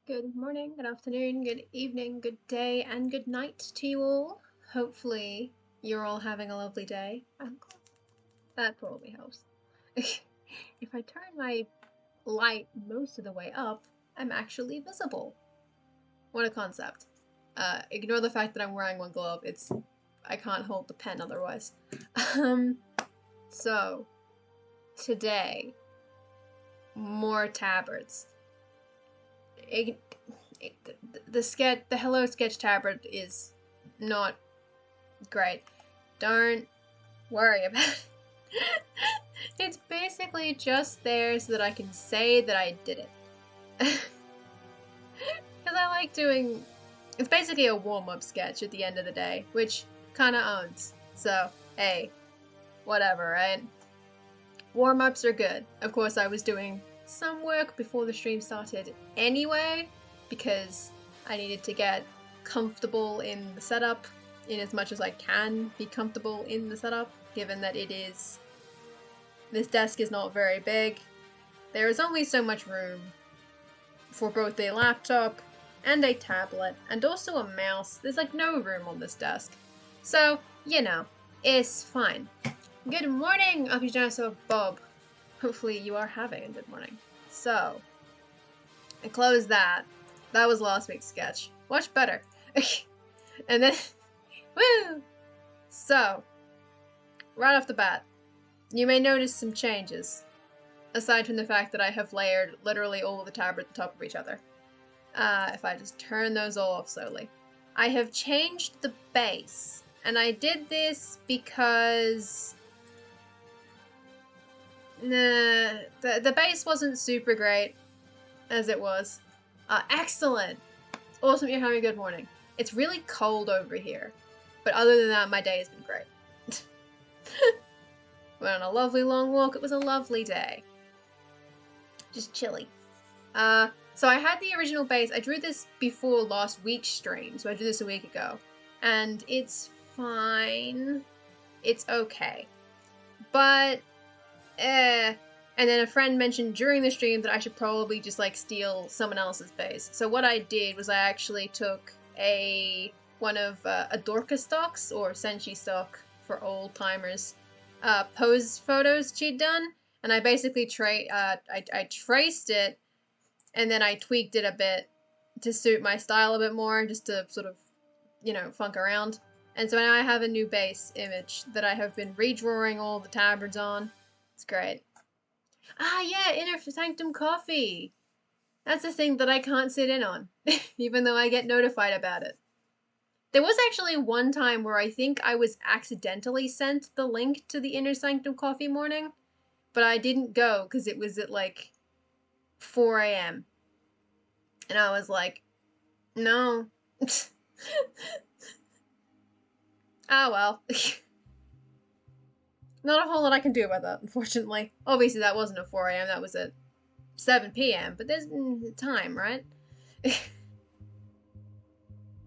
Good morning, good afternoon, good evening, good day, and good night to you all. Hopefully, you're all having a lovely day. That probably helps. If I turn my light most of the way up, I'm actually visible. What a concept. Ignore the fact that I'm wearing one glove. I can't hold the pen otherwise. So, today, more tabards. The Hello Sketch tabard is not great. Don't worry about it. It's basically just there so that I can say that I did it. Because I like doing... It's basically a warm-up sketch at the end of the day, which kinda owns. So, hey, whatever, right? Warm-ups are good. Of course, I was doing some work before the stream started anyway, because I needed to get comfortable in the setup in as much as I can be comfortable in the setup, given that this desk is not very big. There is only so much room for both a laptop and a tablet, and also a mouse. There's like no room on this desk. So, you know, it's fine. Good morning, Dinosaur Bob. Hopefully you are having a good morning. So, I closed that. That was last week's sketch. Much better. And then, woo! So, right off the bat, you may notice some changes. Aside from the fact that I have layered literally all of the tabards at the top of each other. If I just turn those all off slowly. I have changed the base. And I did this because... the base wasn't super great as it was. Excellent! It's awesome you're having a good morning. It's really cold over here. But other than that, my day has been great. Went on a lovely long walk. It was a lovely day. Just chilly. So I had the original base. I drew this before last week's stream, so I drew this a week ago. And it's fine. It's okay. But, and then a friend mentioned during the stream that I should probably just like steal someone else's base. So what I did was I actually took one of a Dorka stocks, or Senshi stock for old timers, pose photos she'd done, and I basically I traced it, and then I tweaked it a bit to suit my style a bit more, just to sort of, you know, funk around. And so now I have a new base image that I have been redrawing all the tabards on. It's great. Ah, yeah, Inner Sanctum Coffee. That's a thing that I can't sit in on, even though I get notified about it. There was actually one time where I think I was accidentally sent the link to the Inner Sanctum Coffee morning, but I didn't go because it was at like 4 a.m. And I was like, no. Ah, well. Not a whole lot I can do about that, unfortunately. Obviously, that wasn't at 4 a.m., that was at 7 p.m., but there's time, right?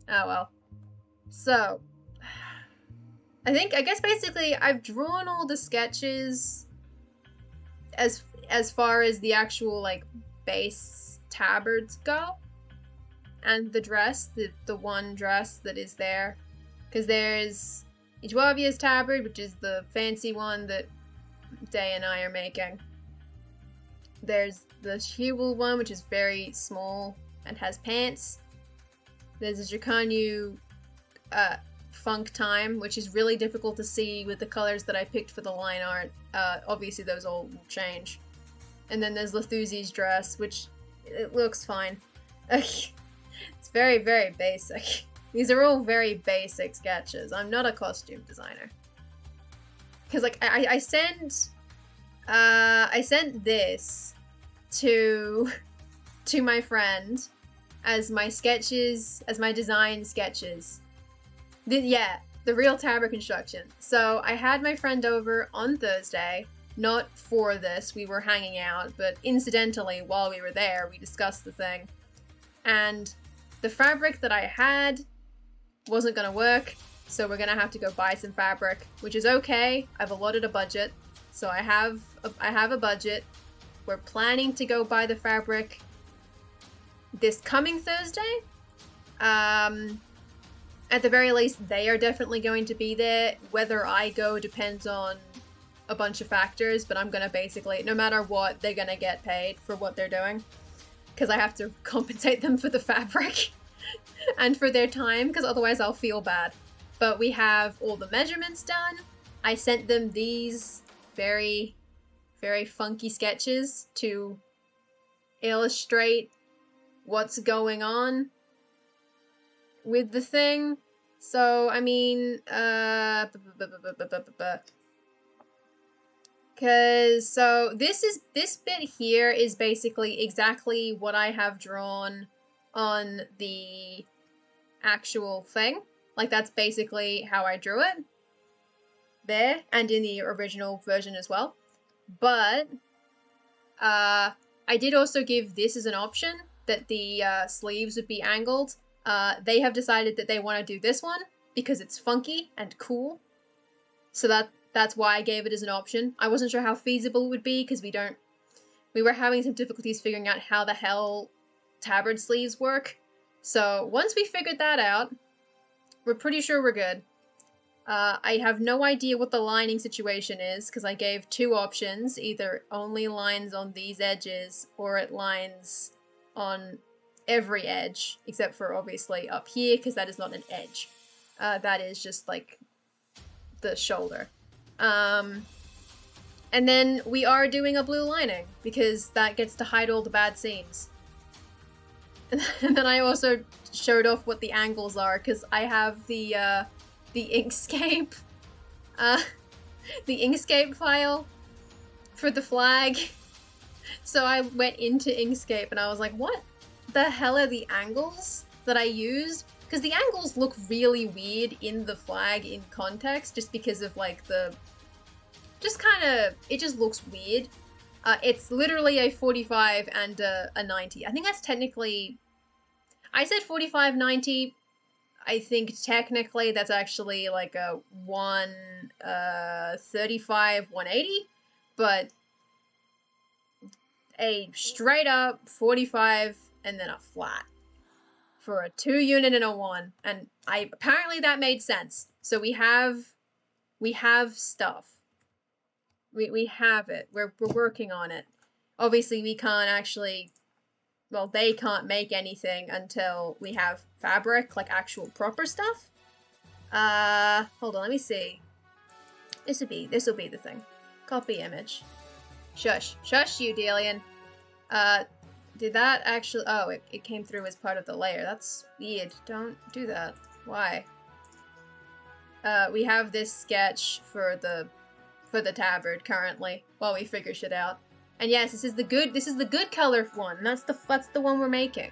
Oh, well. So, I guess basically I've drawn all the sketches as far as the actual, like, base tabards go. And the dress, the one dress that is there. Because there's Ijuavia's tabard, which is the fancy one that Day and I are making. There's the Shiwul one, which is very small and has pants. There's a Jakanyu Funk Time, which is really difficult to see with the colors that I picked for the line art. Obviously those all will change. And then there's Lethuzi's dress, which it looks fine. It's very, very basic. These are all very basic sketches. I'm not a costume designer. Because, like, I sent this to my friend as my sketches, as my design sketches. The real tabard construction. So I had my friend over on Thursday, not for this, we were hanging out, but incidentally, while we were there, we discussed the thing. And the fabric that I had wasn't gonna work, so we're gonna have to go buy some fabric, which is okay. I've allotted a budget, so I have a budget. We're planning to go buy the fabric this coming Thursday. At the very least, they are definitely going to be there. Whether I go depends on a bunch of factors, but I'm gonna basically, no matter what, they're gonna get paid for what they're doing. Because I have to compensate them for the fabric and for their time, because otherwise I'll feel bad. But we have all the measurements done. I sent them these very, very funky sketches to illustrate what's going on with the thing. So, I mean, because, so, this bit here is basically exactly what I have drawn on the actual thing. Like, that's basically how I drew it. There, and in the original version as well. But, I did also give this as an option, that the sleeves would be angled. They have decided that they want to do this one because it's funky and cool. So that's why I gave it as an option. I wasn't sure how feasible it would be because we were having some difficulties figuring out how the hell tabard sleeves work. So once we figured that out, we're pretty sure we're good. I have no idea what the lining situation is because I gave two options, either only lines on these edges or it lines on every edge, except for obviously up here because that is not an edge. That is just like the shoulder. And then we are doing a blue lining because that gets to hide all the bad seams. And then I also showed off what the angles are because I have the Inkscape, the Inkscape file for the flag. So I went into Inkscape and I was like, what the hell are the angles that I used? Because the angles look really weird in the flag in context, just because of like it just looks weird. It's literally a 45 and a 90. I think that's technically, I said 45, 90. I think technically that's actually like a 135, 180, but a straight up 45 and then a flat for a 2 unit and a 1. And apparently that made sense. So we have stuff. We have it. We're working on it. Obviously we can't actually, well, they can't make anything until we have fabric, like actual proper stuff. Hold on, let me see. This will be the thing. Copy image. Shush you, Delian. Did that actually, oh, it came through as part of the layer. That's weird. Don't do that. Why? We have this sketch for the tabard currently while we figure shit out. And yes, this is the good color one. That's the one we're making.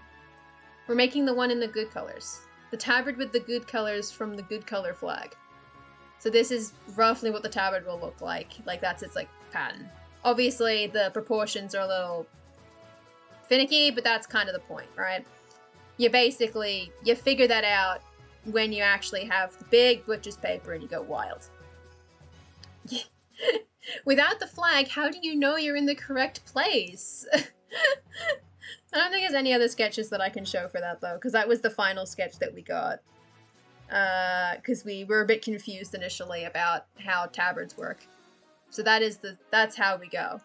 We're making the one in the good colors. The tabard with the good colors from the good color flag. So this is roughly what the tabard will look like. Like that's its like pattern. Obviously the proportions are a little finicky, but that's kind of the point, right? You figure that out when you actually have the big butcher's paper and you go wild. Without the flag, how do you know you're in the correct place? I don't think there's any other sketches that I can show for that though, because that was the final sketch that we got. Because we were a bit confused initially about how tabards work. So that's how we go.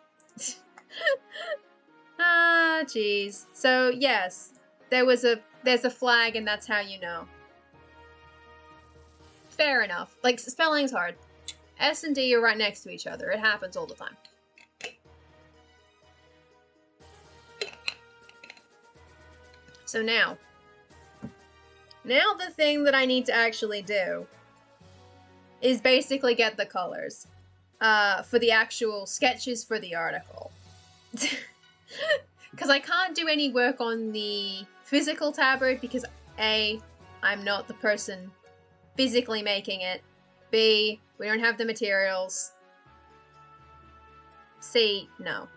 Ah, jeez. So yes, there's a flag and that's how you know. Fair enough. Like, spelling's hard. S and D are right next to each other. It happens all the time. So now the thing that I need to actually do is basically get the colors for the actual sketches for the article. Because I can't do any work on the physical tabard because A, I'm not the person physically making it. B, we don't have the materials. C, no.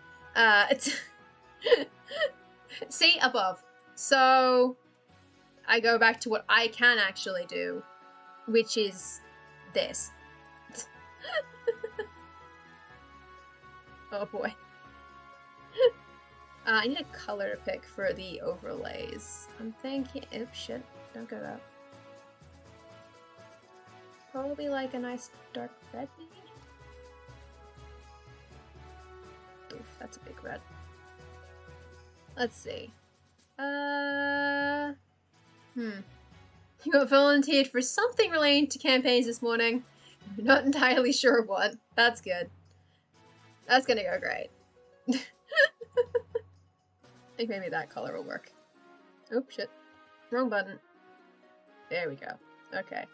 C, above. So I go back to what I can actually do, which is this. Oh boy. I need a color to pick for the overlays. I'm thinking, oops, shit, don't go that. Probably like a nice dark red, maybe? Oof, that's a big red. Let's see. You got volunteered for something related to campaigns this morning. I'm not entirely sure what. That's good. That's gonna go great. I think maybe that color will work. Oh, shit. Wrong button. There we go. Okay.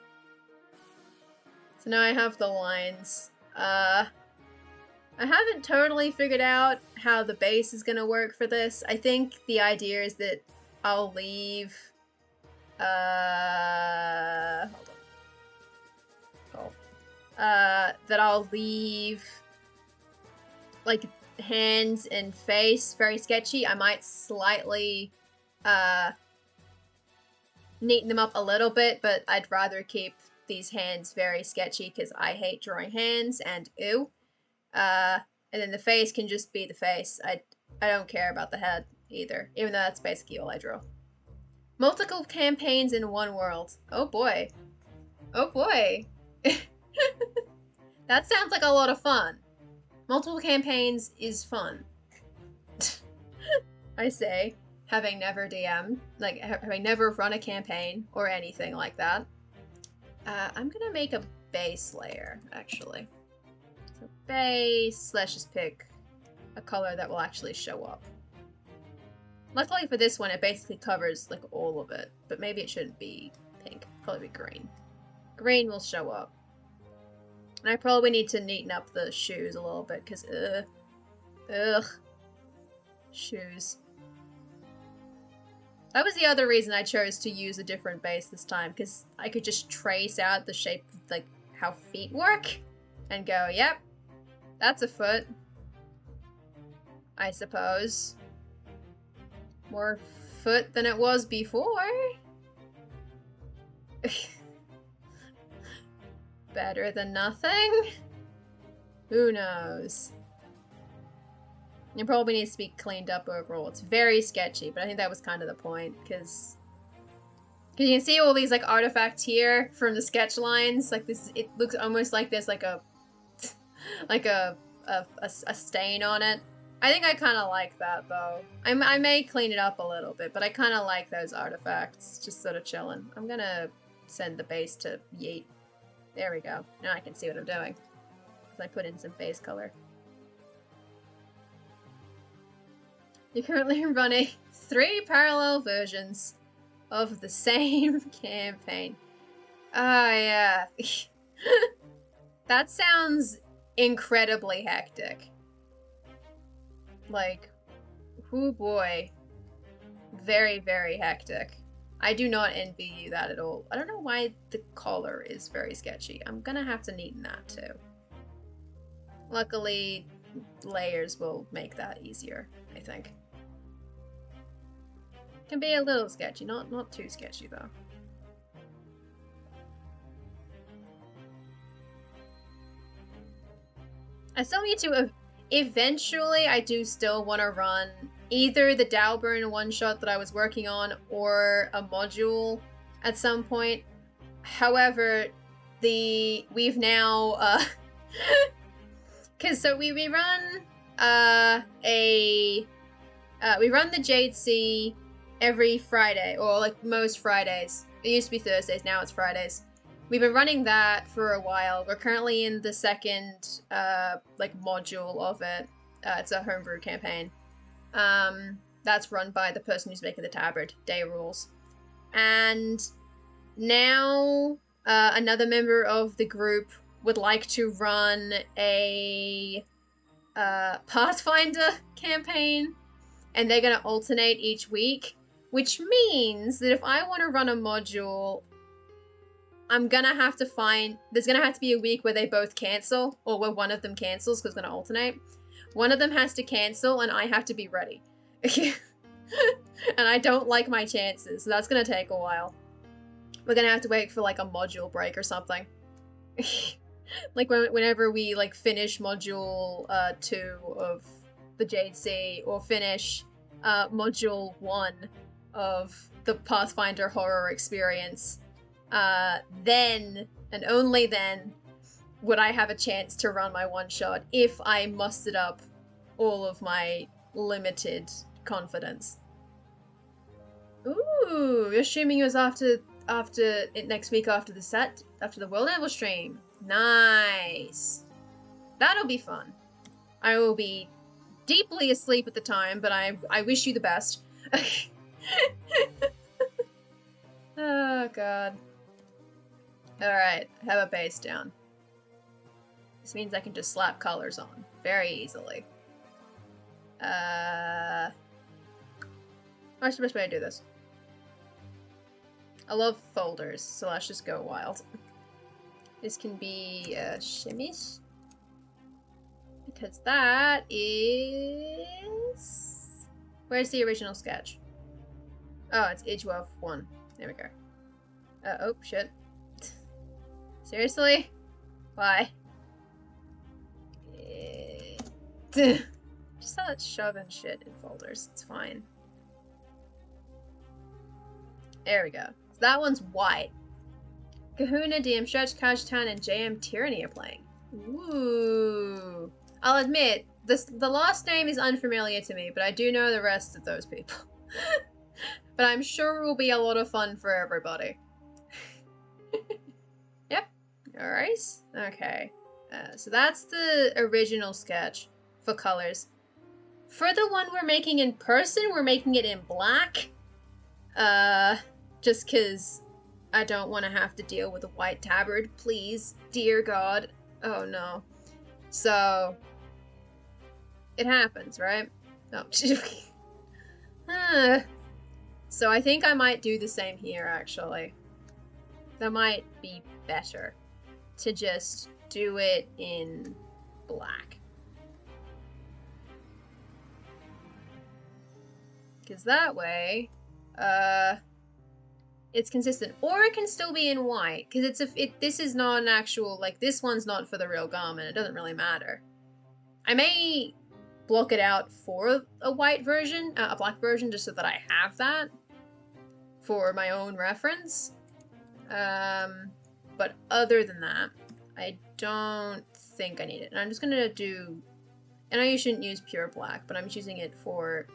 So now I have the lines. I haven't totally figured out how the base is gonna work for this. I think the idea is that I'll leave... hold on. That I'll leave... like, hands and face very sketchy. I might slightly, neaten them up a little bit, but I'd rather keep these hands very sketchy because I hate drawing hands and ew. And then the face can just be the face. I don't care about the head either, even though that's basically all I draw. Multiple campaigns in one world. Oh boy. Oh boy. That sounds like a lot of fun. Multiple campaigns is fun. I say, having never DM'd, like, having never run a campaign or anything like that. I'm gonna make a base layer, actually. So base, let's just pick a color that will actually show up. Luckily for this one, it basically covers, like, all of it. But maybe it shouldn't be pink. Probably be green. Green will show up. And I probably need to neaten up the shoes a little bit, because, ugh. Shoes. That was the other reason I chose to use a different base this time, because I could just trace out the shape of, like, how feet work, and go, yep, that's a foot. I suppose. More foot than it was before. Better than nothing? Who knows? It probably needs to be cleaned up overall. It's very sketchy, but I think that was kind of the point, because you can see all these, like, artifacts here from the sketch lines. Like, this, it looks almost like there's, like, a stain on it. I think I kind of like that, though. I may clean it up a little bit, but I kind of like those artifacts, just sort of chilling. I'm gonna send the base to yeet. There we go. Now I can see what I'm doing. Because I put in some base color. You're currently running 3 parallel versions of the same campaign. Ah, yeah. That sounds incredibly hectic. Like, oh boy. Very, very hectic. I do not envy you that at all. I don't know why the collar is very sketchy. I'm gonna have to neaten that too. Luckily, layers will make that easier, I think. Can be a little sketchy, not too sketchy though. I still need to, eventually I do still want to run either the Dalburn one-shot that I was working on or a module at some point. However, we've now, cause so we run, we run the Jade Sea every Friday, or like most Fridays. It used to be Thursdays, now it's Fridays. We've been running that for a while. We're currently in the second, like, module of it. It's a homebrew campaign. That's run by the person who's making the tabard, Day Rules. And now, another member of the group would like to run a, Pathfinder campaign. And they're gonna alternate each week. Which means that if I want to run a module, I'm gonna have to there's gonna have to be a week where they both cancel, or where one of them cancels, because it's gonna alternate. One of them has to cancel, and I have to be ready. And I don't like my chances, so that's gonna take a while. We're gonna have to wait for, like, a module break or something. Like, whenever we, like, finish module 2 of the Jade Sea, or finish Module 1 of the Pathfinder horror experience, then, and only then, would I have a chance to run my one-shot if I mustered up all of my limited confidence. Ooh, you're streaming yours after next week after the World Level stream. Nice. That'll be fun. I will be deeply asleep at the time, but I wish you the best. Oh god. Alright, I have a base down. This means I can just slap colors on very easily. What's the best way to do this? I love folders, so let's just go wild. This can be shimmies. Because that is... Where's the original sketch? Oh, it's Idgewolf 1. There we go. Oh, shit. Seriously? Why? Just start shoving shit in folders. It's fine. There we go. So that one's white. Kahuna, DM Stretch, Kajtan, and JM Tyranny are playing. Ooh. I'll admit, the last name is unfamiliar to me, but I do know the rest of those people. But I'm sure it will be a lot of fun for everybody. Yep. Alright. Okay. So that's the original sketch for colors. For the one we're making in person, we're making it in black. Just because I don't want to have to deal with a white tabard, please. Dear God. Oh no. So, it happens, right? No. So I think I might do the same here, actually. That might be better to just do it in black. Because that way, it's consistent. Or it can still be in white, because this is not an actual, like, this one's not for the real garment. It doesn't really matter. I may block it out for a white version, a black version, just so that I have that for my own reference. But other than that, I don't think I need it. And I'm just gonna do, and I shouldn't use pure black, but I'm choosing it for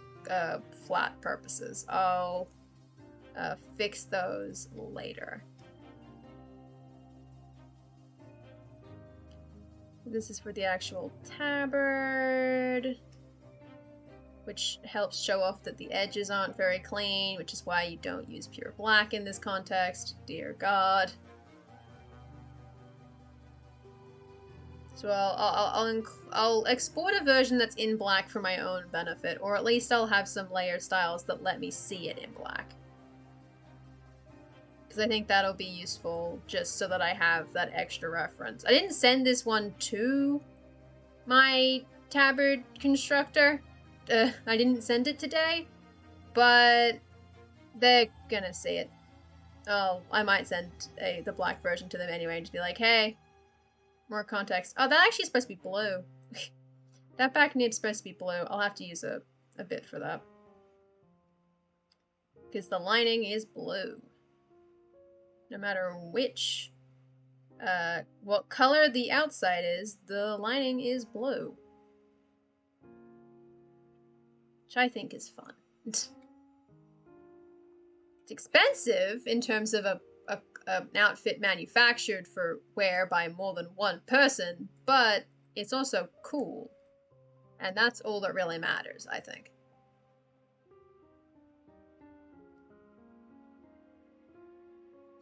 flat purposes. I'll fix those later. This is for the actual tabard, which helps show off that the edges aren't very clean, which is why you don't use pure black in this context. Dear God. So I'll export a version that's in black for my own benefit, or at least I'll have some layer styles that let me see it in black. Because I think that'll be useful just so that I have that extra reference. I didn't send this one to my tabard constructor. I didn't send it today, but they're gonna see it. Oh, I might send the black version to them anyway and just be like, hey, more context. Oh, that actually is supposed to be blue. That back nib's supposed to be blue. I'll have to use a bit for that. Because the lining is blue. No matter which, what color the outside is, the lining is blue. Which I think is fun. It's expensive in terms of an outfit manufactured for wear by more than one person, but it's also cool. And that's all that really matters, I think.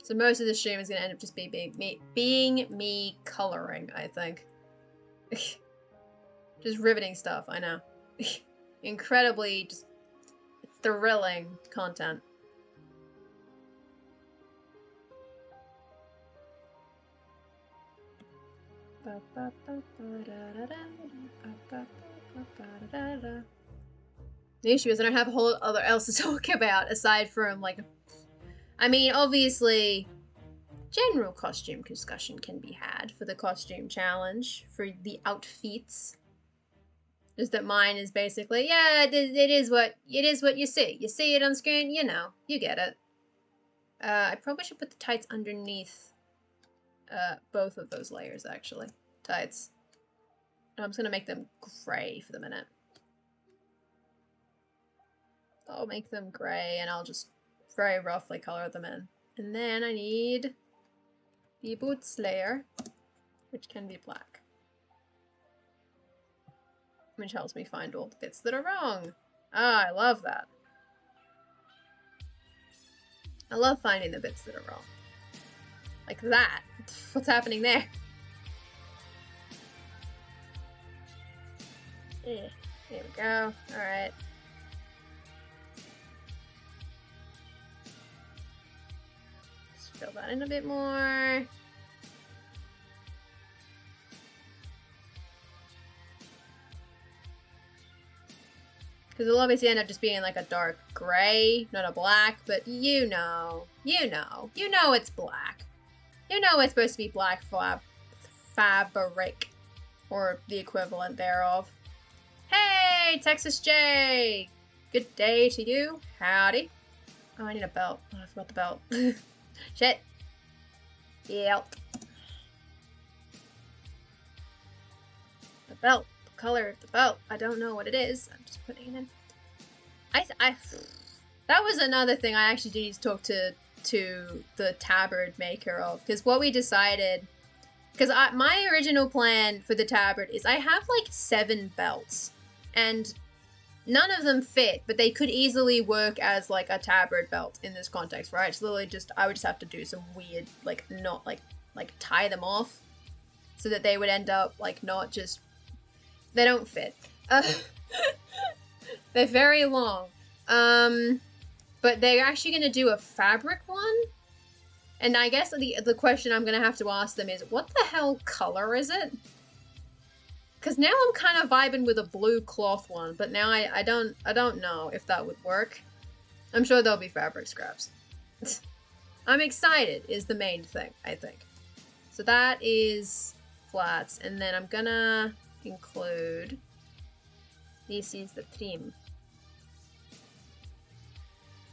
So most of the stream is going to end up just being me coloring, I think. Just riveting stuff, I know. Incredibly just thrilling content. The issue is I don't have a whole other else to talk about aside from, like, I mean, obviously, general costume discussion can be had for the costume challenge, for the outfits. Just that mine is basically, yeah, it is what you see. You see it on screen, you know, you get it. I probably should put the tights underneath both of those layers, actually. Tights. I'm just gonna make them gray for the minute. I'll make them gray and I'll just very roughly color them in. And then I need the boots layer, which can be black. Which helps me find all the bits that are wrong. Ah, I love that. I love finding the bits that are wrong. Like that. What's happening there? There we go. Alright. Just fill that in a bit more. Because it'll obviously end up just being like a dark gray, not a black, but you know it's black. You know it's supposed to be black fabric, or the equivalent thereof. Hey, Texas J! Good day to you. Howdy. Oh, I need a belt. Oh, I forgot the belt. Shit. Yep. The belt. Color of the belt. I don't know what it is. I'm just putting it in. That was another thing I actually do need to talk to the tabard maker of, because what we decided, because my original plan for the tabard is I have like 7 belts and none of them fit, but they could easily work as like a tabard belt in this context, right? It's literally just, I would just have to do some weird, like not like tie them off so that they would end up like not just, they don't fit. They're very long. But they're actually going to do a fabric one. And I guess the question I'm going to have to ask them is, what the hell color is it? Because now I'm kind of vibing with a blue cloth one, but now I don't know if that would work. I'm sure there'll be fabric scraps. I'm excited is the main thing, I think. So that is flats, and then I'm gonna include, this is the trim.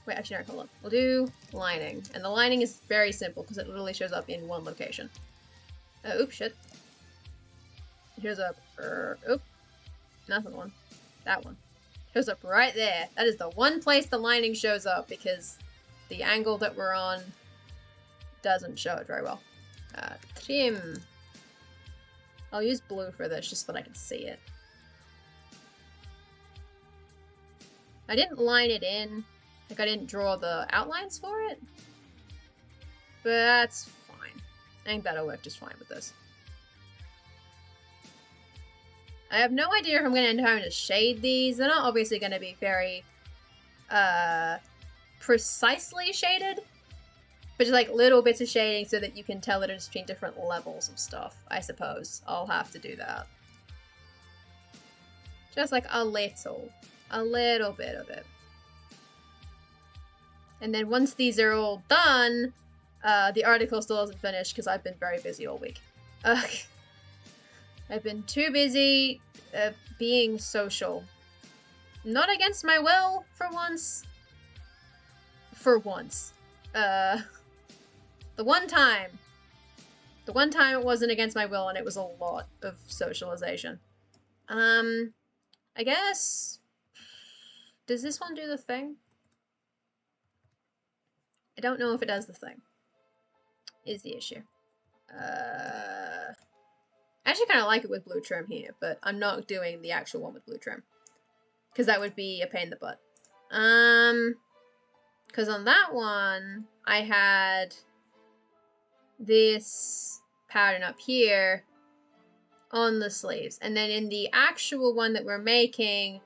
Wait, actually, no, hold on. We'll do lining. And the lining is very simple because it literally shows up in one location. Oops, shit. It shows up, oop. Not the one. That one. Shows up right there. That is the one place the lining shows up because the angle that we're on doesn't show it very well. Trim. I'll use blue for this just so that I can see it. I didn't line it in. Like, I didn't draw the outlines for it. But that's fine. I think that'll work just fine with this. I have no idea if I'm going to end up having to shade these. They're not obviously going to be very precisely shaded. But just like little bits of shading so that you can tell the difference between different levels of stuff, I suppose. I'll have to do that. Just like a little bit of it. And then once these are all done, the article still hasn't finished because I've been very busy all week. I've been too busy being social. Not against my will, for once. For once. The one time it wasn't against my will and it was a lot of socialization. I guess... Does this one do the thing? I don't know if it does the thing. Is the issue. I actually kind of like it with blue trim here, but I'm not doing the actual one with blue trim. Because that would be a pain in the butt. Because on that one, I had this pattern up here on the sleeves. And then in the actual one that we're making,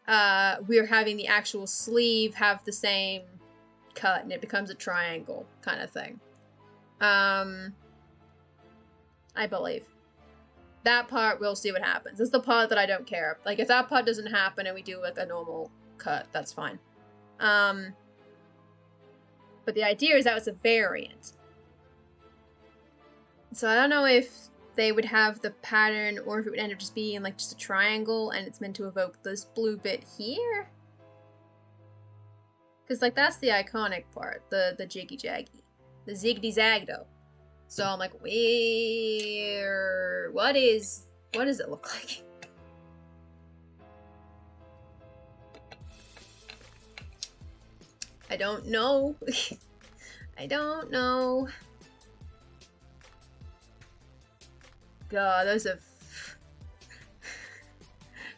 we're having the actual sleeve have the same cut and it becomes a triangle kind of thing. I believe. That part, we'll see what happens. It's the part that I don't care. Like, if that part doesn't happen and we do, like, a normal cut, that's fine. But the idea is that it's a variant. So I don't know if they would have the pattern, or if it would end up just being like just a triangle and it's meant to evoke this blue bit here. Because like that's the iconic part, the jiggy jaggy, the ziggity zagdo. So I'm like, where? What does it look like? I don't know. I don't know. God, those are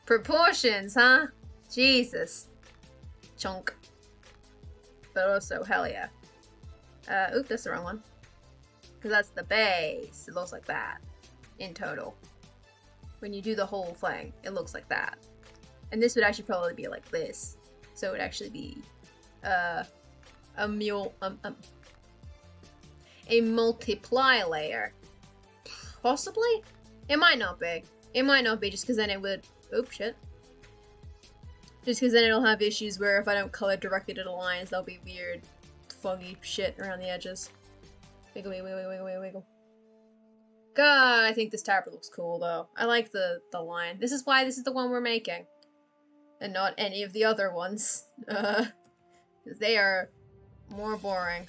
proportions, huh? Jesus. Chunk. But also, hell yeah. Oop, that's the wrong one. Because that's the base. It looks like that. In total. When you do the whole thing, it looks like that. And this would actually probably be like this. So it would actually be a multiply layer. Possibly? It might not be. It might not be just because then it would... Oops, shit. Just because then it'll have issues where if I don't color directly to the lines, there'll be weird, foggy shit around the edges. Wiggle, wiggle, wiggle, wiggle, wiggle, wiggle. God, I think this tabard looks cool though. I like the line. This is why this is the one we're making. And not any of the other ones. They are more boring.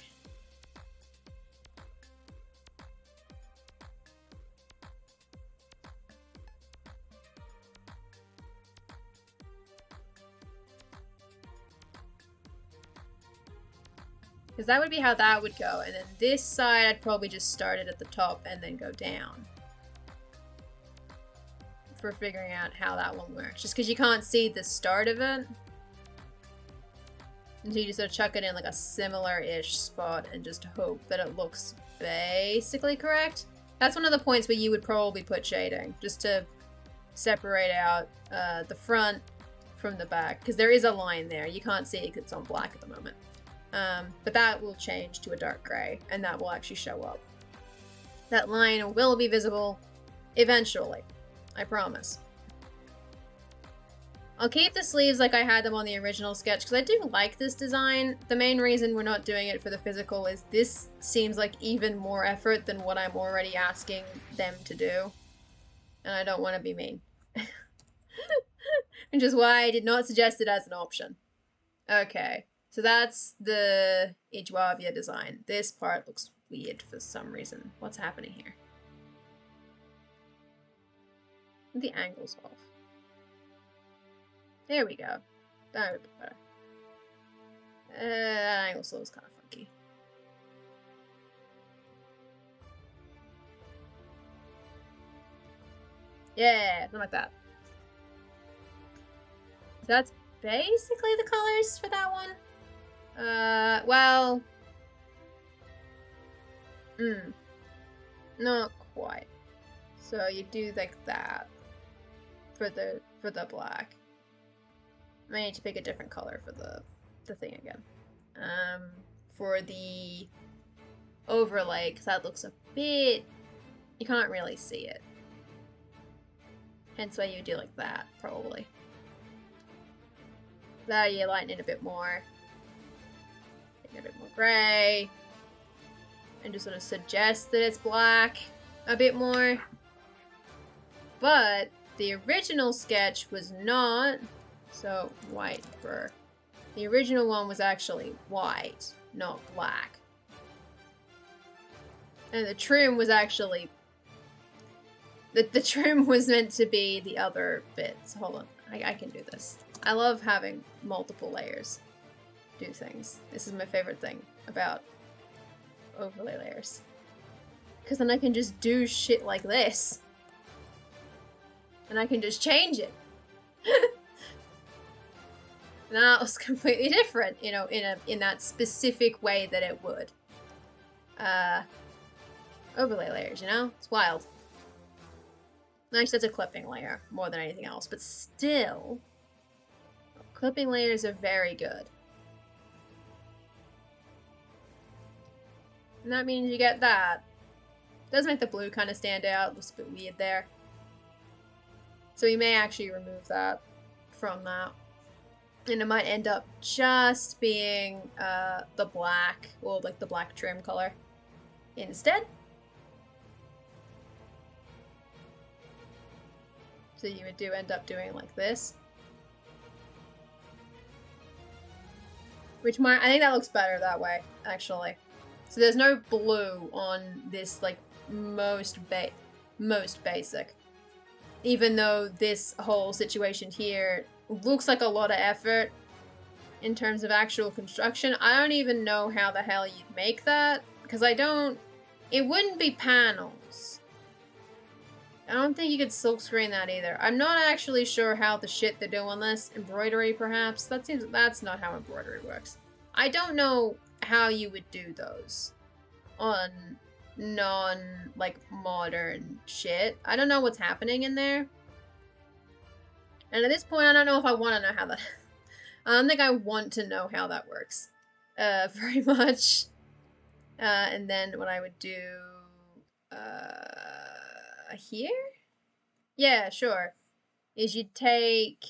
Because that would be how that would go. And then this side, I'd probably just start it at the top and then go down. For figuring out how that one works. Just because you can't see the start of it. And so you just sort of chuck it in like a similar-ish spot and just hope that it looks basically correct. That's one of the points where you would probably put shading. Just to separate out the front from the back. Because there is a line there. You can't see it because it's on black at the moment. But that will change to a dark gray, and that will actually show up. That line will be visible eventually. I promise. I'll keep the sleeves like I had them on the original sketch, because I do like this design. The main reason we're not doing it for the physical is this seems like even more effort than what I'm already asking them to do. And I don't want to be mean. Which is why I did not suggest it as an option. Okay. So that's the Ijwavia design. This part looks weird for some reason. What's happening here? The angle's off. There we go. That would be better. That angle still is kind of funky. Yeah, something like that. So that's basically the colors for that one. Well... Not quite. So you do like that for the black. I need to pick a different color for the thing again. For the overlay, because that looks a bit... You can't really see it. Hence why you do like that, probably. There you lighten it a bit more. Make it a bit more gray. And just sort of suggest that it's black a bit more. But the original sketch was not, so white fur. The original one was actually white, not black. And the trim was actually, the trim was meant to be the other bits. Hold on, I can do this. I love having multiple layers do things. This is my favorite thing about overlay layers. Because then I can just do shit like this. And I can just change it. And that was completely different, you know, in that specific way that it would. Overlay layers, you know? It's wild. Actually, that's a clipping layer more than anything else, but still, clipping layers are very good. And that means you get that. It does make the blue kind of stand out. It looks a bit weird there. So we may actually remove that from that. And it might end up just being the black, or like the black trim color instead. So you would end up doing like this. Which I think that looks better that way, actually. So there's no blue on this, like, most basic. Even though this whole situation here looks like a lot of effort in terms of actual construction, I don't even know how the hell you'd make that, because it wouldn't be panels. I don't think you could silkscreen that either. I'm not actually sure how the shit they're doing this. Embroidery, perhaps? That's not how embroidery works. I don't know how you would do those on like, modern shit. I don't know what's happening in there. And at this point, I don't know if I want to know how that... I don't think I want to know how that works. Very much. And then what I would do... here? Yeah, sure. Is you'd take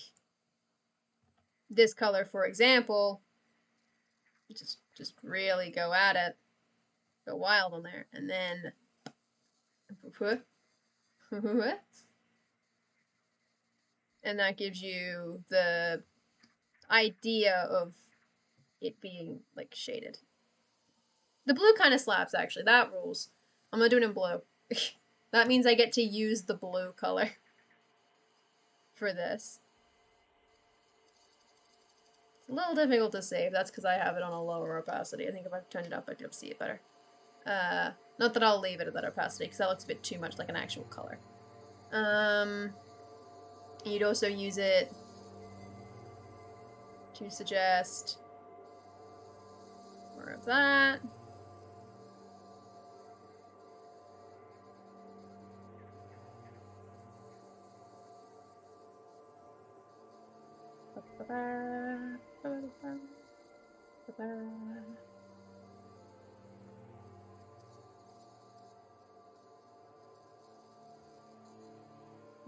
this color, for example, just really go at it, go wild on there, and then and that gives you the idea of it being, like, shaded. The blue kind of slaps, actually. That rules. I'm gonna do it in blue. That means I get to use the blue color for this. It's a little difficult to see. That's because I have it on a lower opacity. I think if I turned it up, I'd be able to see it better. Not that I'll leave it at that opacity, because that looks a bit too much like an actual color. You'd also use it to suggest more of that.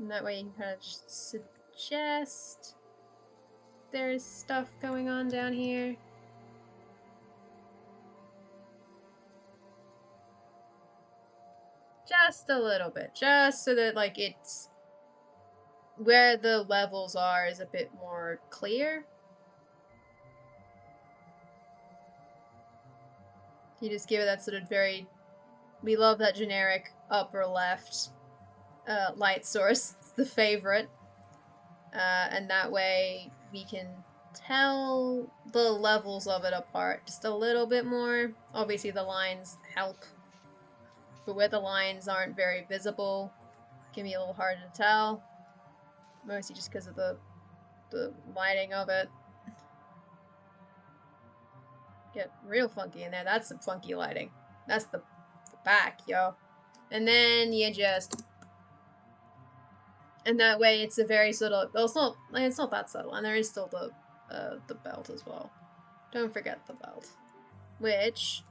And that way you can kind of just suggest there's stuff going on down here. Just a little bit. Just so that, like, it's... where the levels are is a bit more clear. You just give it that sort of very... we love that generic upper left light source. It's the favorite. And that way we can tell the levels of it apart just a little bit more. Obviously the lines help, but where the lines aren't very visible, it can be a little harder to tell. Mostly just because of the lighting of it. Get real funky in there. That's some funky lighting. That's the back, yo. And then you just... and that way it's a very subtle... well, it's not that subtle. And there is still the belt as well. Don't forget the belt. Which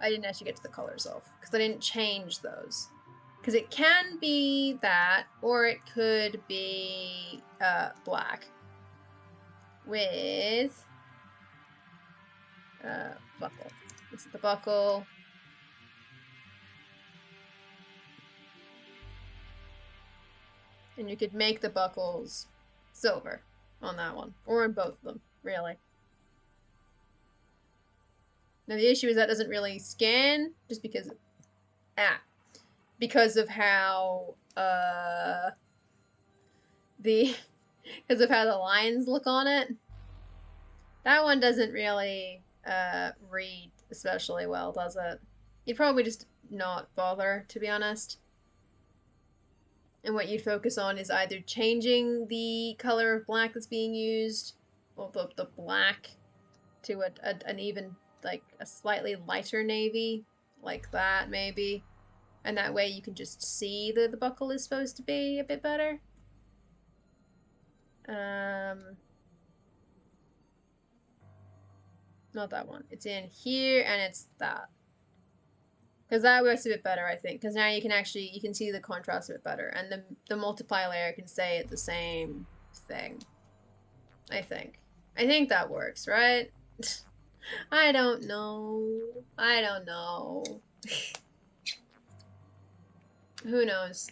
I didn't actually get to the colors of, because I didn't change those. Because it can be that, or it could be black. With buckle. This is the buckle. And you could make the buckles silver on that one. Or in both of them, really. Now the issue is that doesn't really scan, just because because of how because of how the lines look on it. That one doesn't really read especially well, does it? You'd probably just not bother, to be honest. And what you'd focus on is either changing the color of black that's being used, or the black to an even, like, a slightly lighter navy, like that, maybe. And that way you can just see that the buckle is supposed to be a bit better. Not that one. It's in here, and it's that. Because that works a bit better, I think. Because now you can see the contrast a bit better. And the multiply layer can say it's the same thing. I think. I think that works, right? I don't know. I don't know. Who knows?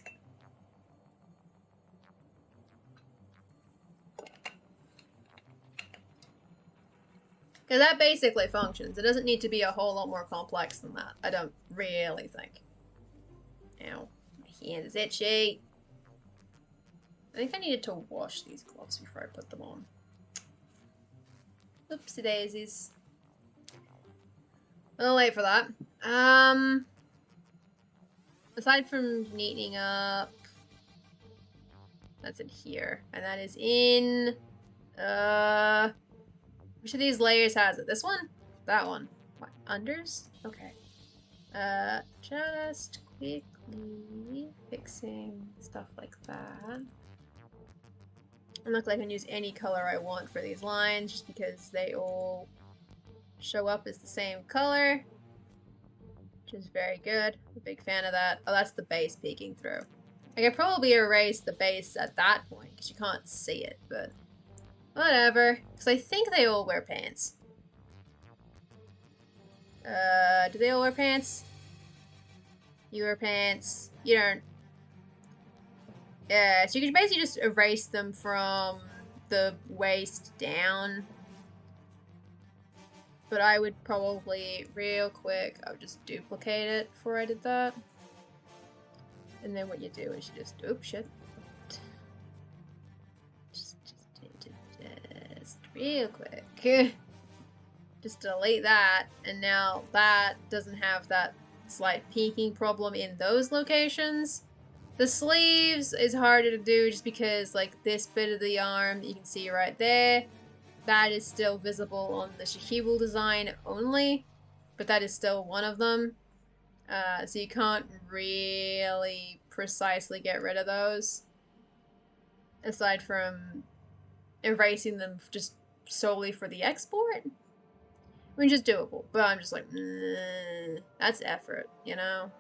Because that basically functions. It doesn't need to be a whole lot more complex than that. I don't really think. Ow. My hand is itchy. I think I needed to wash these gloves before I put them on. Oopsie daisies. A little late for that. Aside from neatening up, that's in here, and that is in, which of these layers has it? This one? That one. What, unders? Okay. Just quickly fixing stuff like that. I'm not like I can use any color I want for these lines, just because they all show up as the same color, which is very good. I'm a big fan of that. Oh, that's the base peeking through. I could probably erase the base at that point, because you can't see it, but whatever. Because I think they all wear pants. Do they all wear pants? You wear pants. You don't. Yeah, so you can basically just erase them from the waist down. But I would probably, real quick, I would just duplicate it before I did that. And then what you do is you just, oops, shit. Just real quick. Just delete that, and now that doesn't have that slight peaking problem in those locations. The sleeves is harder to do just because, like, this bit of the arm you can see right there, that is still visible on the Shihibul design only, but that is still one of them. So you can't really precisely get rid of those, aside from erasing them just solely for the export. I mean, just doable, but I'm just like, that's effort, you know?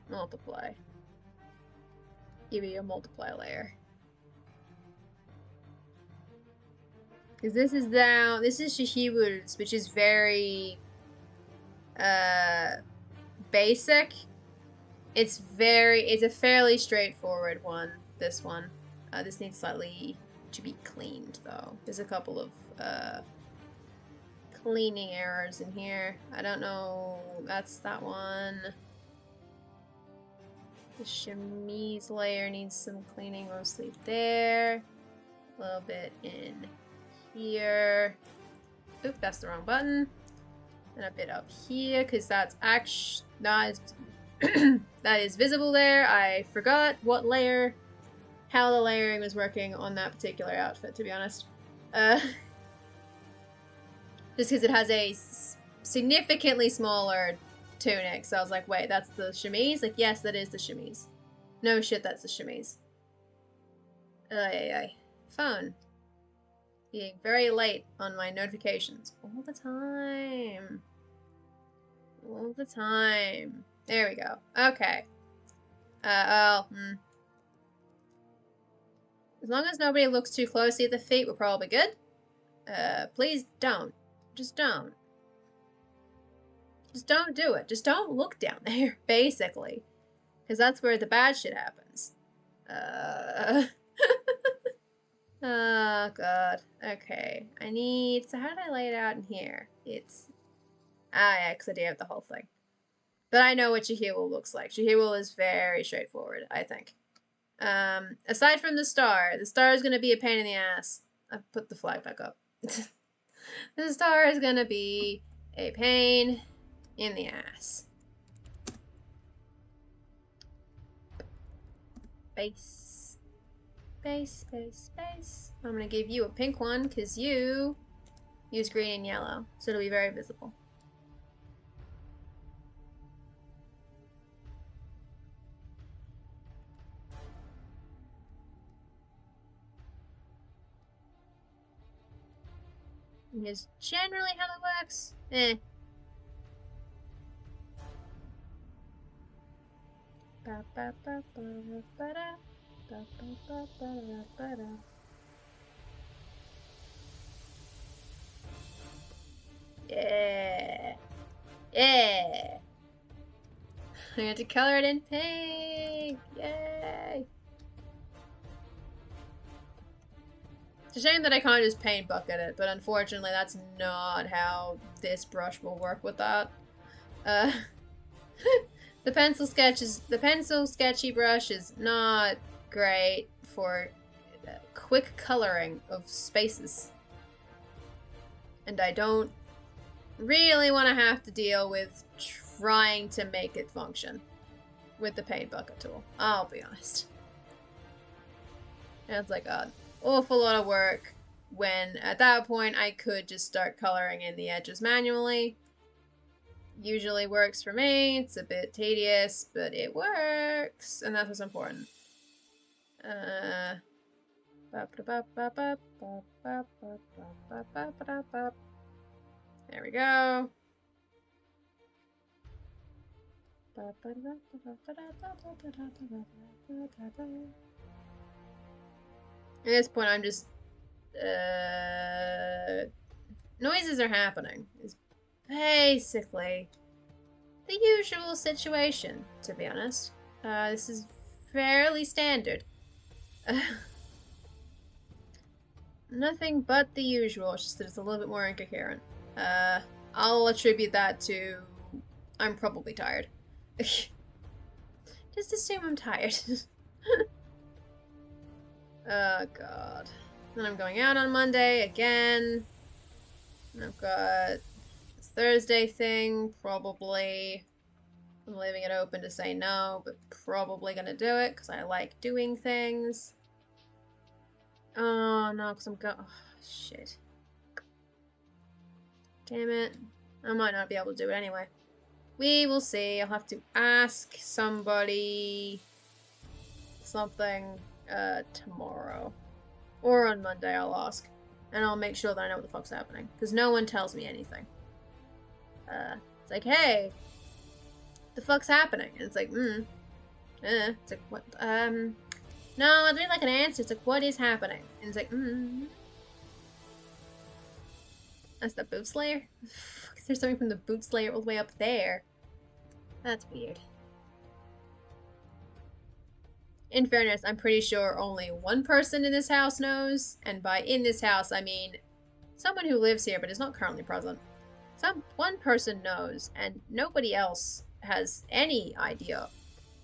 Multiply. Give you a multiply layer. Because this is down, this is Shihibu's, which is very, basic. It's a fairly straightforward one, this one. This needs slightly to be cleaned, though. There's a couple of, cleaning errors in here. I don't know, that's that one. The chemise layer needs some cleaning, mostly there. A little bit in here. Oop, that's the wrong button. And a bit up here, because that's actually not that is visible there. I forgot what layer, how the layering was working on that particular outfit, to be honest. Just because it has a significantly smaller tunic, so I was like, wait, that's the chemise? Like, yes, that is the chemise. No shit, that's the chemise. Phone. Being very late on my notifications. All the time. All the time. There we go. Okay. As long as nobody looks too closely at the feet, we're probably good. Please don't. Just don't. Just don't do it. Just don't look down there, basically. Because that's where the bad shit happens. Oh, God. Okay. So how did I lay it out in here? Yeah, because I do have the whole thing. But I know what Shihibul looks like. Shihibul is very straightforward, I think. Aside from the star is going to be a pain in the ass. I've put the flag back up. The star is going to be a pain in the ass. Base. Base, base, base. I'm going to give you a pink one because you use green and yellow. So it'll be very visible. And here's generally how that works. Yeah. Yeah. I had to color it in pink. Yay. It's a shame that I can't just paint bucket it, but unfortunately that's not how this brush will work with that. The pencil sketchy brush is not great for quick coloring of spaces. And I don't really want to have to deal with trying to make it function with the paint bucket tool. I'll be honest. And it's like an awful lot of work when at that point I could just start coloring in the edges manually. Usually works for me. It's a bit tedious, but it works, and that's what's important. There we go. At this point, I'm just noises are happening. It's basically the usual situation, to be honest. This is fairly standard. Nothing but the usual, it's just that it's a little bit more incoherent. I'll attribute that to I'm probably tired. Just assume I'm tired. Oh god. Then I'm going out on Monday again. And I've got this Thursday thing, probably. I'm leaving it open to say no, but probably gonna do it because I like doing things. Oh no, because oh shit. Damn it. I might not be able to do it anyway. We will see. I'll have to ask somebody something tomorrow. Or on Monday I'll ask. And I'll make sure that I know what the fuck's happening. Because no one tells me anything. It's like, hey, the fuck's happening? And it's like, it's like, what, no, I'd really like an answer. It's like, what is happening? And it's like, That's the boot slayer? Is there something from the boot slayer all the way up there? That's weird. In fairness, I'm pretty sure only one person in this house knows, and by in this house, I mean someone who lives here but is not currently present. One person knows, and nobody else has any idea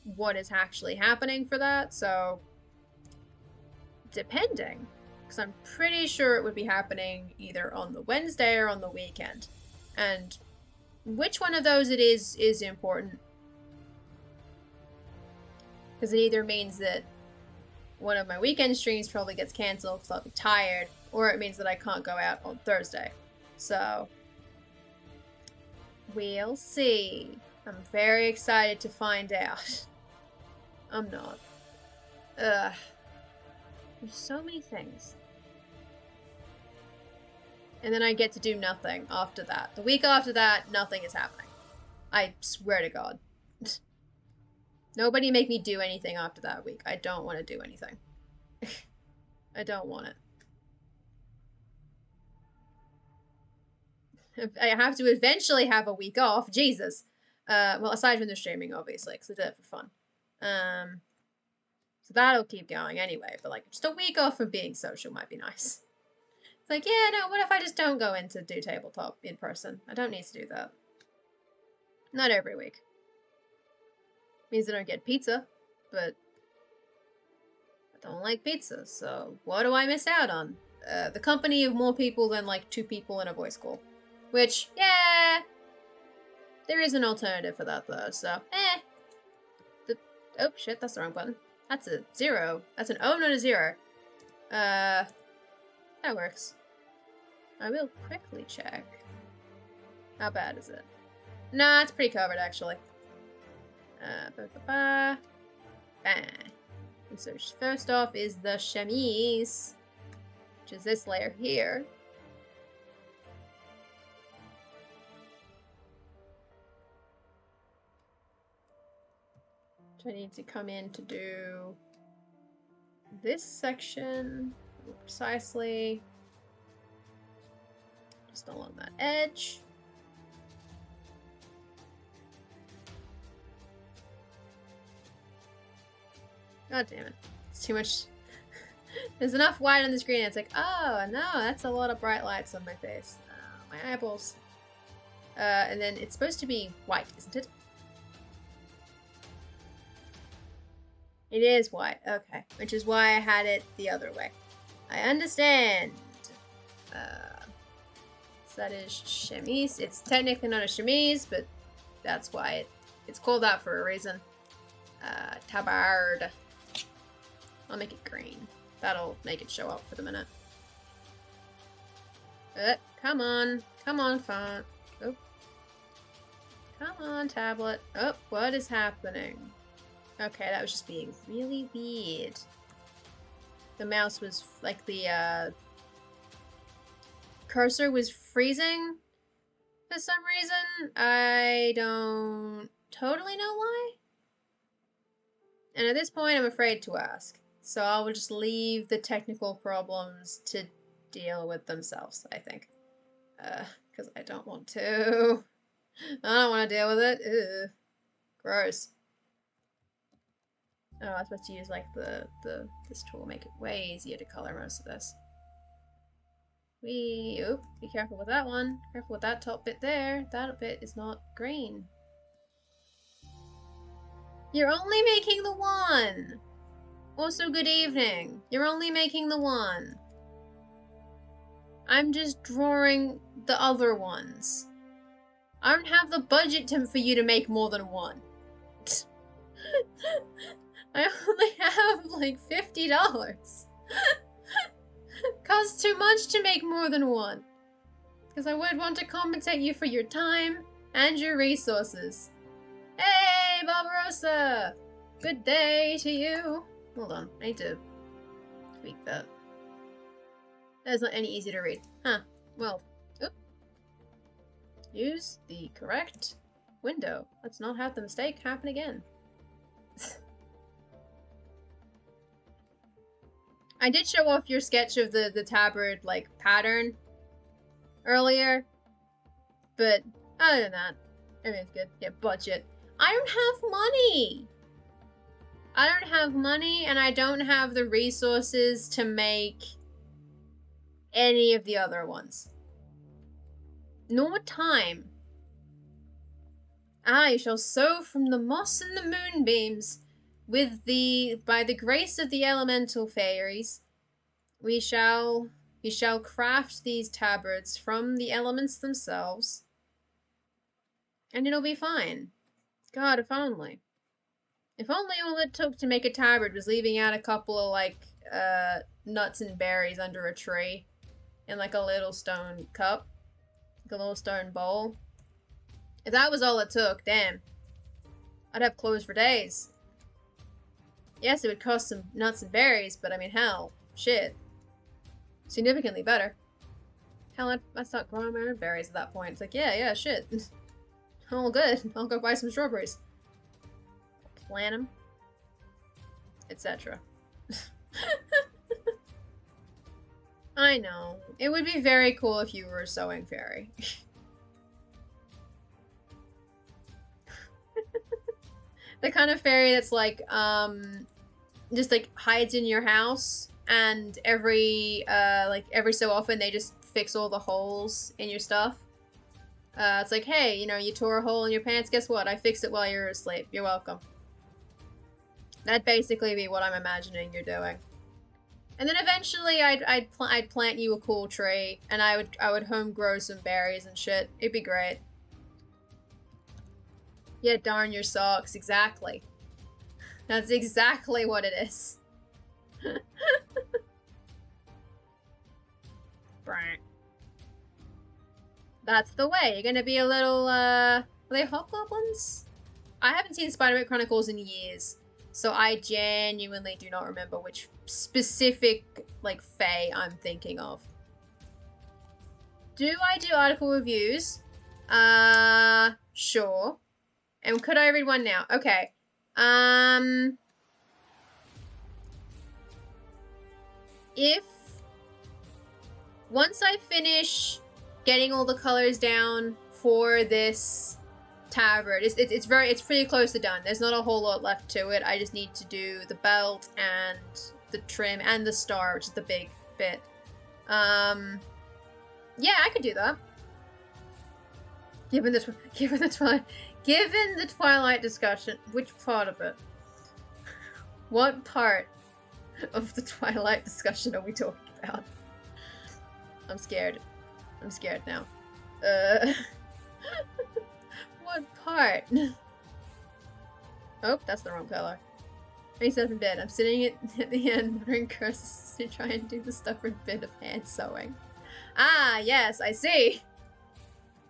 what is actually happening for that, so depending, because I'm pretty sure it would be happening either on the Wednesday or on the weekend, and which one of those it is important. Because it either means that one of my weekend streams probably gets cancelled because I'll be tired, or it means that I can't go out on Thursday. So, we'll see. I'm very excited to find out. I'm not. Ugh. There's so many things. And then I get to do nothing after that. The week after that, nothing is happening. I swear to God. Nobody make me do anything after that week. I don't want to do anything. I don't want it. I have to eventually have a week off. Jesus. Well, aside from the streaming, obviously, because I did it for fun. So that'll keep going anyway. But, like, just a week off from being social might be nice. It's like, yeah, no, what if I just don't go in to do tabletop in person? I don't need to do that. Not every week. Means I don't get pizza, but I don't like pizza, so what do I miss out on? The company of more people than, like, 2 people in a voice call. Which, yeah, there is an alternative for that, though, so, oh, shit, that's the wrong button. That's a 0. That's an O, not a 0. That works. I will quickly check. How bad is it? Nah, it's pretty covered, actually. Bang. And so first off is the chemise, which is this layer here. Which I need to come in to do this section precisely, just along that edge. God damn it. It's too much. There's enough white on the screen. It's like, oh no, that's a lot of bright lights on my face. My eyeballs. And then it's supposed to be white, isn't it? It is white. Okay, which is why I had it the other way. I understand. So that is chemise. It's technically not a chemise, but that's why it's called that for a reason. Tabard. I'll make it green. That'll make it show up for the minute. Come on. Come on, font. Oh. Come on, tablet. Oh, what is happening? Okay, that was just being really weird. The mouse was, like, the, cursor was freezing for some reason. I don't totally know why. And at this point, I'm afraid to ask. So I will just leave the technical problems to deal with themselves, I think. Because I don't want to. I don't want to deal with it. Ugh. Gross. Oh, I was supposed to use, like, this tool, make it way easier to color most of this. Oh, be careful with that one. Careful with that top bit there. That bit is not green. You're only making the one! Also, good evening. You're only making the one. I'm just drawing the other ones. I don't have the budget for you to make more than one. I only have like $50. Costs too much to make more than one. Because I would want to compensate you for your time and your resources. Hey, Barbarossa! Good day to you. Hold on, I need to tweak that. That is not any easy to read. Huh, well, oop. Use the correct window. Let's not have the mistake happen again. I did show off your sketch of the tabard, like, pattern earlier. But, other than that, everything's good. Yeah, budget. I don't have money! I don't have money, and I don't have the resources to make any of the other ones. Nor time. You shall sow from the moss and the moonbeams. By the grace of the elemental fairies, we shall craft these tabards from the elements themselves, and it'll be fine. God, if only. If only all it took to make a tabard was leaving out a couple of, like, nuts and berries under a tree in, like, a little stone cup, like a little stone bowl. If that was all it took, damn, I'd have clothes for days. Yes, it would cost some nuts and berries, but I mean, hell, shit. Significantly better. Hell, I'd start growing my own berries at that point. It's like, yeah, shit. All good. I'll go buy some strawberries. Plant them. Etc. I know. It would be very cool if you were a sewing fairy. The kind of fairy that's like, just like hides in your house, and every so often they just fix all the holes in your stuff. It's like, hey, you know, you tore a hole in your pants, guess what? I fixed it while you were asleep. You're welcome. That'd basically be what I'm imagining you're doing. And then eventually I'd plant you a cool tree, and I would home grow some berries and shit. It'd be great. Yeah, darn your socks, exactly. That's exactly what it is. That's the way. You're gonna be a little, are they hobgoblins? I haven't seen Spiderwick Chronicles in years, so I genuinely do not remember which specific, like, fae I'm thinking of. Do I do article reviews? Sure. And could I read one now? Okay. If once I finish getting all the colors down for this tabard, it's pretty close to done. There's not a whole lot left to it. I just need to do the belt and the trim and the star, which is the big bit. Yeah, I could do that. Given the Twilight discussion, which part of it? What part of the Twilight discussion are we talking about? I'm scared. I'm scared now. What part? Oh, that's the wrong color. 27 in bed. I'm sitting at the end, muttering curses to try and do the stubborn bit of hand sewing. Ah, yes, I see.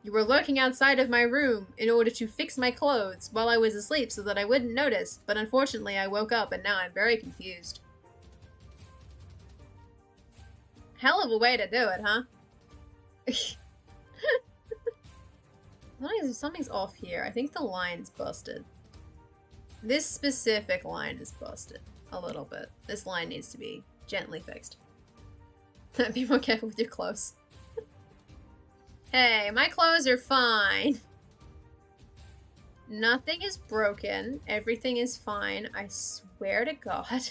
You were lurking outside of my room in order to fix my clothes while I was asleep so that I wouldn't notice, but unfortunately I woke up and now I'm very confused. Hell of a way to do it, huh? Something's off here. I think the line's busted. This specific line is busted a little bit. This line needs to be gently fixed. Be more careful with your clothes. Hey, my clothes are fine. Nothing is broken. Everything is fine. I swear to God.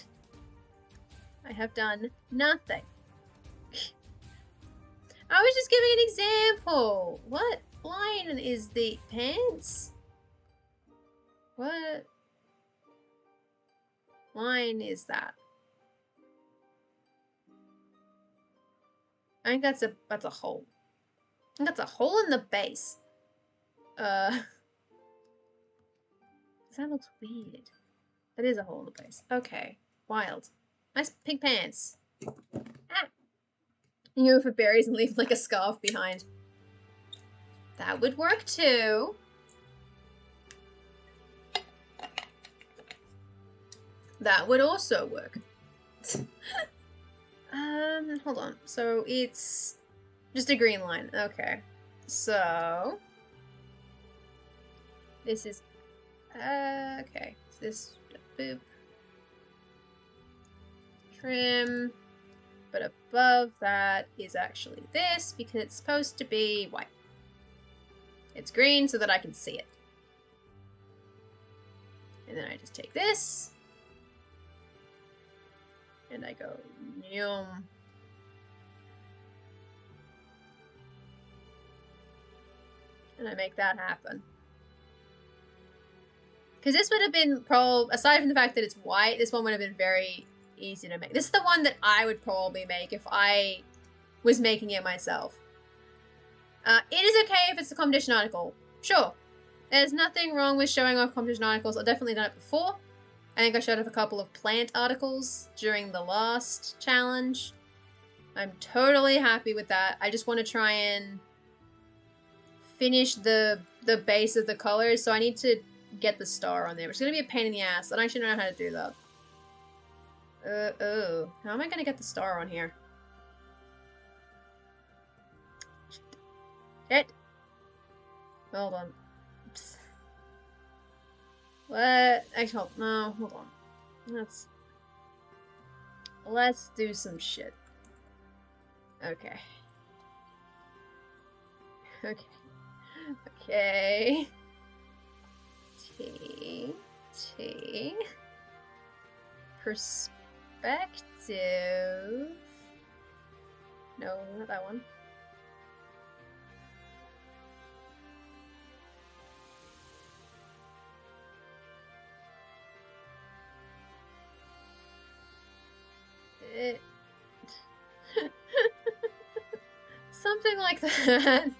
I have done nothing. I was just giving an example. What line is the pants? What line is that? I think that's a hole. I think that's a hole in the base. That looks weird. That is a hole in the base. Okay. Wild. Nice pink pants. Ah! You go for berries and leave like a scarf behind. That would work too. That would also work. Hold on. So it's just a green line. Okay. So this is okay. This boop. Trim. But above that is actually this because it's supposed to be white. It's green so that I can see it. And then I just take this. And I go, yum. And I make that happen. Because this would have been probably, aside from the fact that it's white, this one would have been very easy to make. This is the one that I would probably make if I was making it myself. It is okay if it's a competition article. Sure. There's nothing wrong with showing off competition articles. I've definitely done it before. I think I showed off a couple of plant articles during the last challenge. I'm totally happy with that. I just want to try and finish the base of the colors, so I need to get the star on there, which is going to be a pain in the ass. I don't actually know how to do that. Oh. How am I going to get the star on here? Shit. Hold on. Oops. What? Actually, no, hold on. Let's do some shit. Okay. Okay. Okay. T. Perspective. No, not that one. Something like that.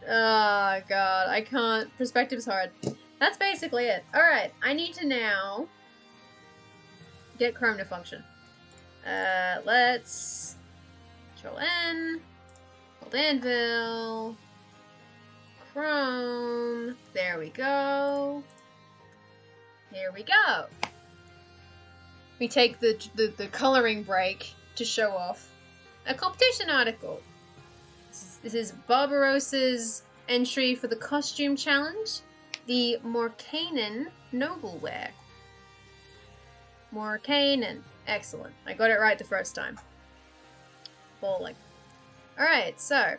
Oh god, I can't. Perspective's hard. That's basically it. Alright, I need to now get Chrome to function. Let's Control N, hold Anvil, Chrome. There we go. Here we go. We take the coloring break to show off a competition article. This is Barbarossa's entry for the costume challenge, the Morcanen Noblewear. Morcanen. Excellent. I got it right the first time. Bowling. Alright, so.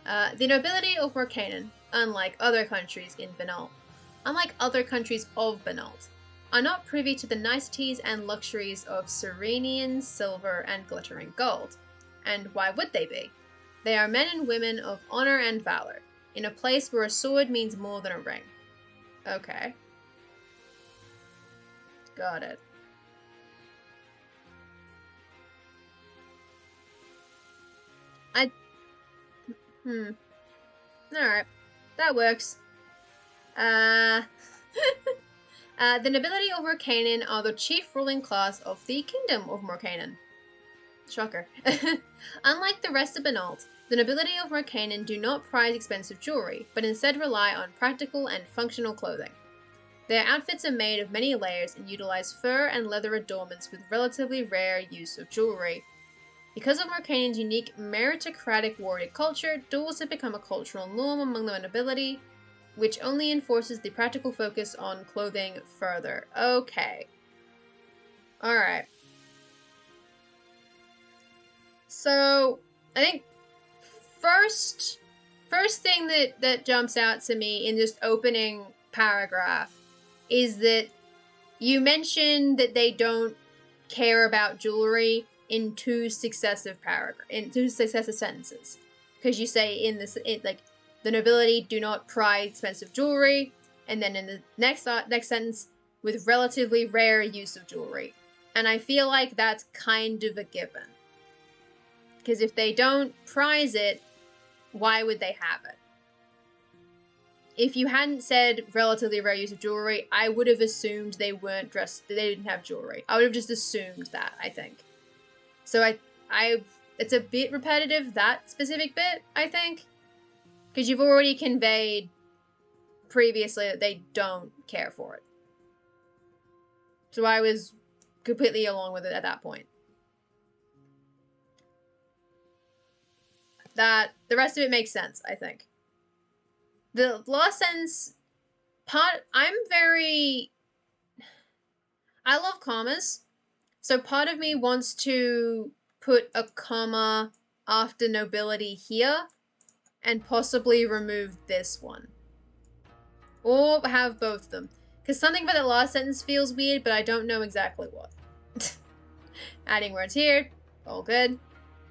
The nobility of Morcanen, unlike other countries in Binault. Unlike other countries of Binault. are not privy to the niceties and luxuries of Serenian silver and glittering gold. And why would they be? They are men and women of honor and valor, in a place where a sword means more than a ring. Okay. Got it. Alright. That works. The nobility of Morkanen are the chief ruling class of the Kingdom of Morkanen. Shocker. Unlike the rest of Banault, the nobility of Morkanen do not prize expensive jewelry, but instead rely on practical and functional clothing. Their outfits are made of many layers and utilize fur and leather adornments with relatively rare use of jewelry. Because of Morkanen's unique meritocratic warrior culture, duels have become a cultural norm among the nobility, which only enforces the practical focus on clothing further. Okay. Alright. So, I think first thing that jumps out to me in this opening paragraph is that you mentioned that they don't care about jewelry in two successive sentences. Because you say like, the nobility do not prize expensive jewelry, and then in the next sentence, with relatively rare use of jewelry. And I feel like that's kind of a given. Because if they don't prize it, why would they have it? If you hadn't said relatively rare use of jewelry, I would have assumed they weren't dressed, they didn't have jewelry. I would have just assumed that, I think. So it's a bit repetitive, that specific bit, I think. Because you've already conveyed previously that they don't care for it. So I was completely along with it at that point. The rest of it makes sense, I think. The last sentence part, I love commas. So part of me wants to put a comma after nobility here and possibly remove this one. Or have both of them. Because something about the last sentence feels weird, but I don't know exactly what. Adding words here. All good.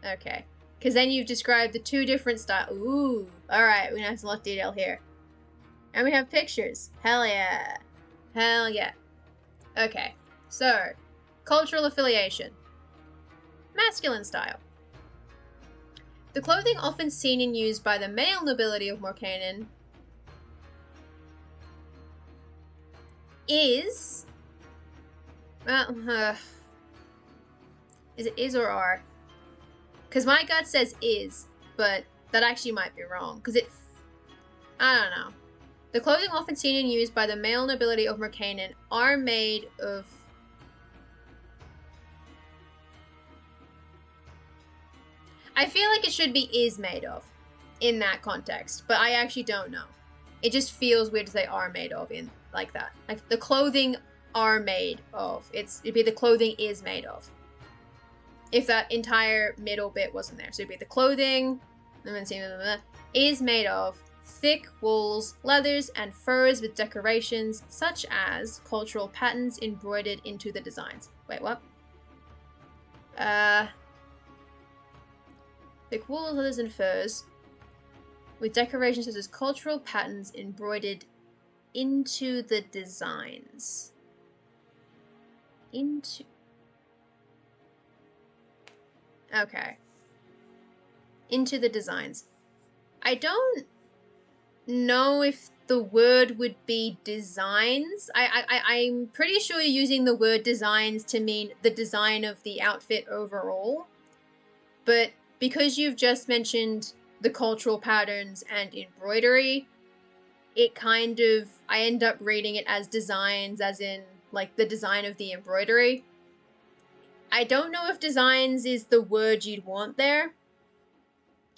Okay. Because then you've described the two different styles. Ooh. Alright, we have some left detail here. And we have pictures. Hell yeah. Hell yeah. Okay. So, cultural affiliation. Masculine style. The clothing often seen and used by the male nobility of Morkanen is... Well, is it is or are? Because my gut says is, but that actually might be wrong. Because I don't know. The clothing often seen and used by the male nobility of Morkanen are made of... I feel like it should be is made of in that context, but I actually don't know. It just feels weird to say are made of in like that. Like the clothing are made of. It'd be the clothing is made of. If that entire middle bit wasn't there. So it'd be the clothing, is made of thick wools, leathers, and furs with decorations such as cultural patterns embroidered into the designs. Wait, what? Thick wools, leathers, and furs with decorations such as cultural patterns embroidered into the designs. Okay. Into the designs. I don't know if the word would be designs. I'm pretty sure you're using the word designs to mean the design of the outfit overall. But because you've just mentioned the cultural patterns and embroidery, it kind of, I end up reading it as designs, as in, like, the design of the embroidery. I don't know if designs is the word you'd want there.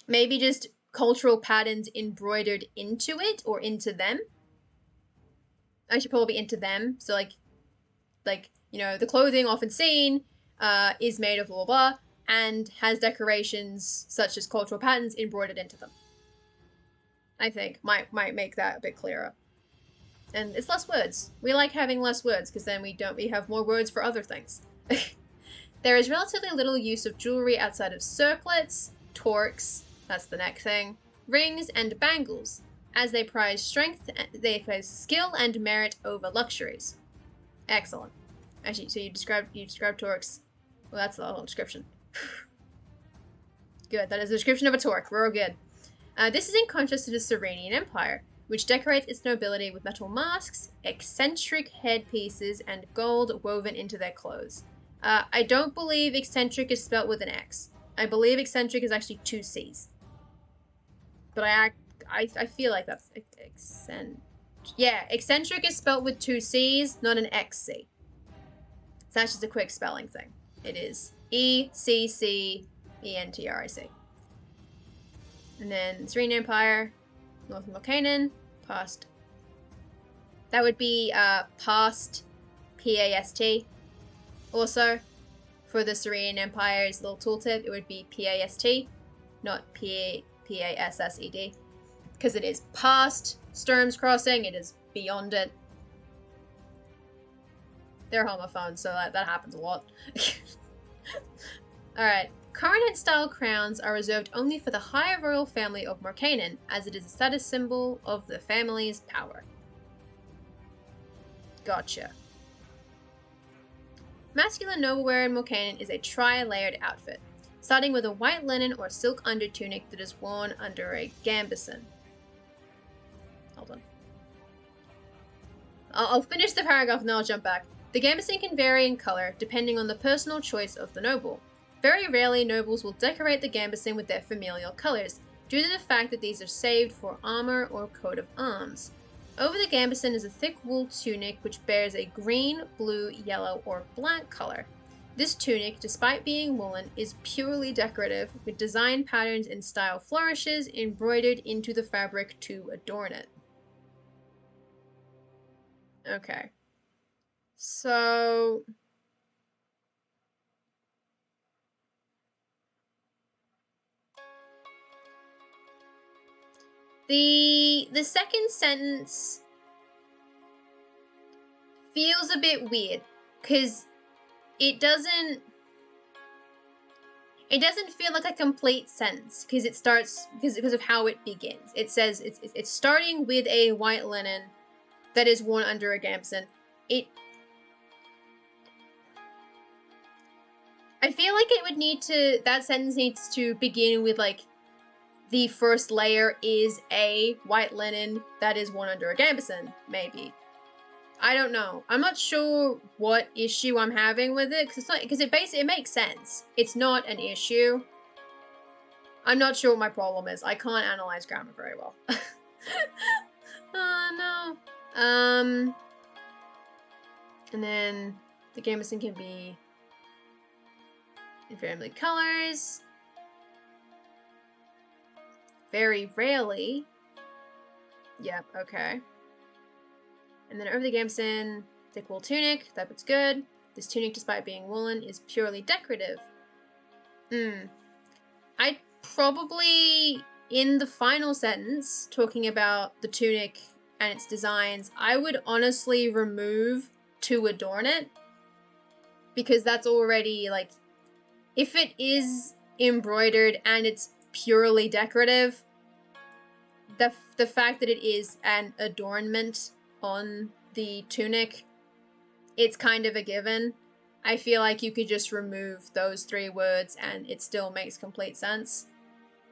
Maybe just cultural patterns embroidered into it, or into them. I should probably into them. So, like, you know, the clothing often seen is made of blah, blah, blah, and has decorations such as cultural patterns embroidered into them. I think might make that a bit clearer. And it's less words. We like having less words because then we have more words for other things. There is relatively little use of jewelry outside of circlets, torques, that's the neck thing, rings, and bangles, as they prize skill and merit over luxuries. Excellent. Actually, so you described torques. Well, that's the whole description. Good. That is a description of a torque. We're all good. This is in contrast to the Serenian Empire, which decorates its nobility with metal masks, eccentric headpieces, and gold woven into their clothes. I don't believe eccentric is spelt with an X. I believe eccentric is actually 2 C's. But I feel like that's eccentric. Yeah, eccentric is spelt with 2 C's, not an XC. So that's just a quick spelling thing. It is ECCENTRIC. And then Serene Empire, North of Morcanen, past. That would be past PAST. Also, for the Serene Empire's little tooltip, it would be PAST, not PASSED. Because it is past Sturm's Crossing, it is beyond it. They're homophones, so that happens a lot. Alright. Coronet-style crowns are reserved only for the high royal family of Morcanen, as it is a status symbol of the family's power. Gotcha. Masculine noblewear in Morcanen is a tri-layered outfit, starting with a white linen or silk undertunic that is worn under a gambeson. Hold on. I'll finish the paragraph and then I'll jump back. The gambeson can vary in color depending on the personal choice of the noble. Very rarely, nobles will decorate the gambeson with their familial colors, due to the fact that these are saved for armor or coat of arms. Over the gambeson is a thick wool tunic which bears a green, blue, yellow, or black color. This tunic, despite being woolen, is purely decorative, with design patterns and style flourishes embroidered into the fabric to adorn it. Okay. So... The second sentence feels a bit weird, because it doesn't feel like a complete sentence, because it starts, because of how it begins. It says it's starting with a white linen that is worn under a gambeson. I feel like it would need to, that sentence needs to begin with, like, the first layer is a white linen that is worn under a gambeson, maybe. I don't know. I'm not sure what issue I'm having with it, because it makes sense. It's not an issue. I'm not sure what my problem is. I can't analyze grammar very well. Oh no. And then the gambeson can be in family colors. Very rarely. Yep, okay. And then over the gambeson, thick wool tunic, that bit's good. This tunic, despite being woolen, is purely decorative. I probably, in the final sentence, talking about the tunic and its designs, I would honestly remove to adorn it. Because that's already, like, if it is embroidered and it's purely decorative, the fact that it is an adornment on the tunic, it's kind of a given. I feel like you could just remove those 3 words and it still makes complete sense.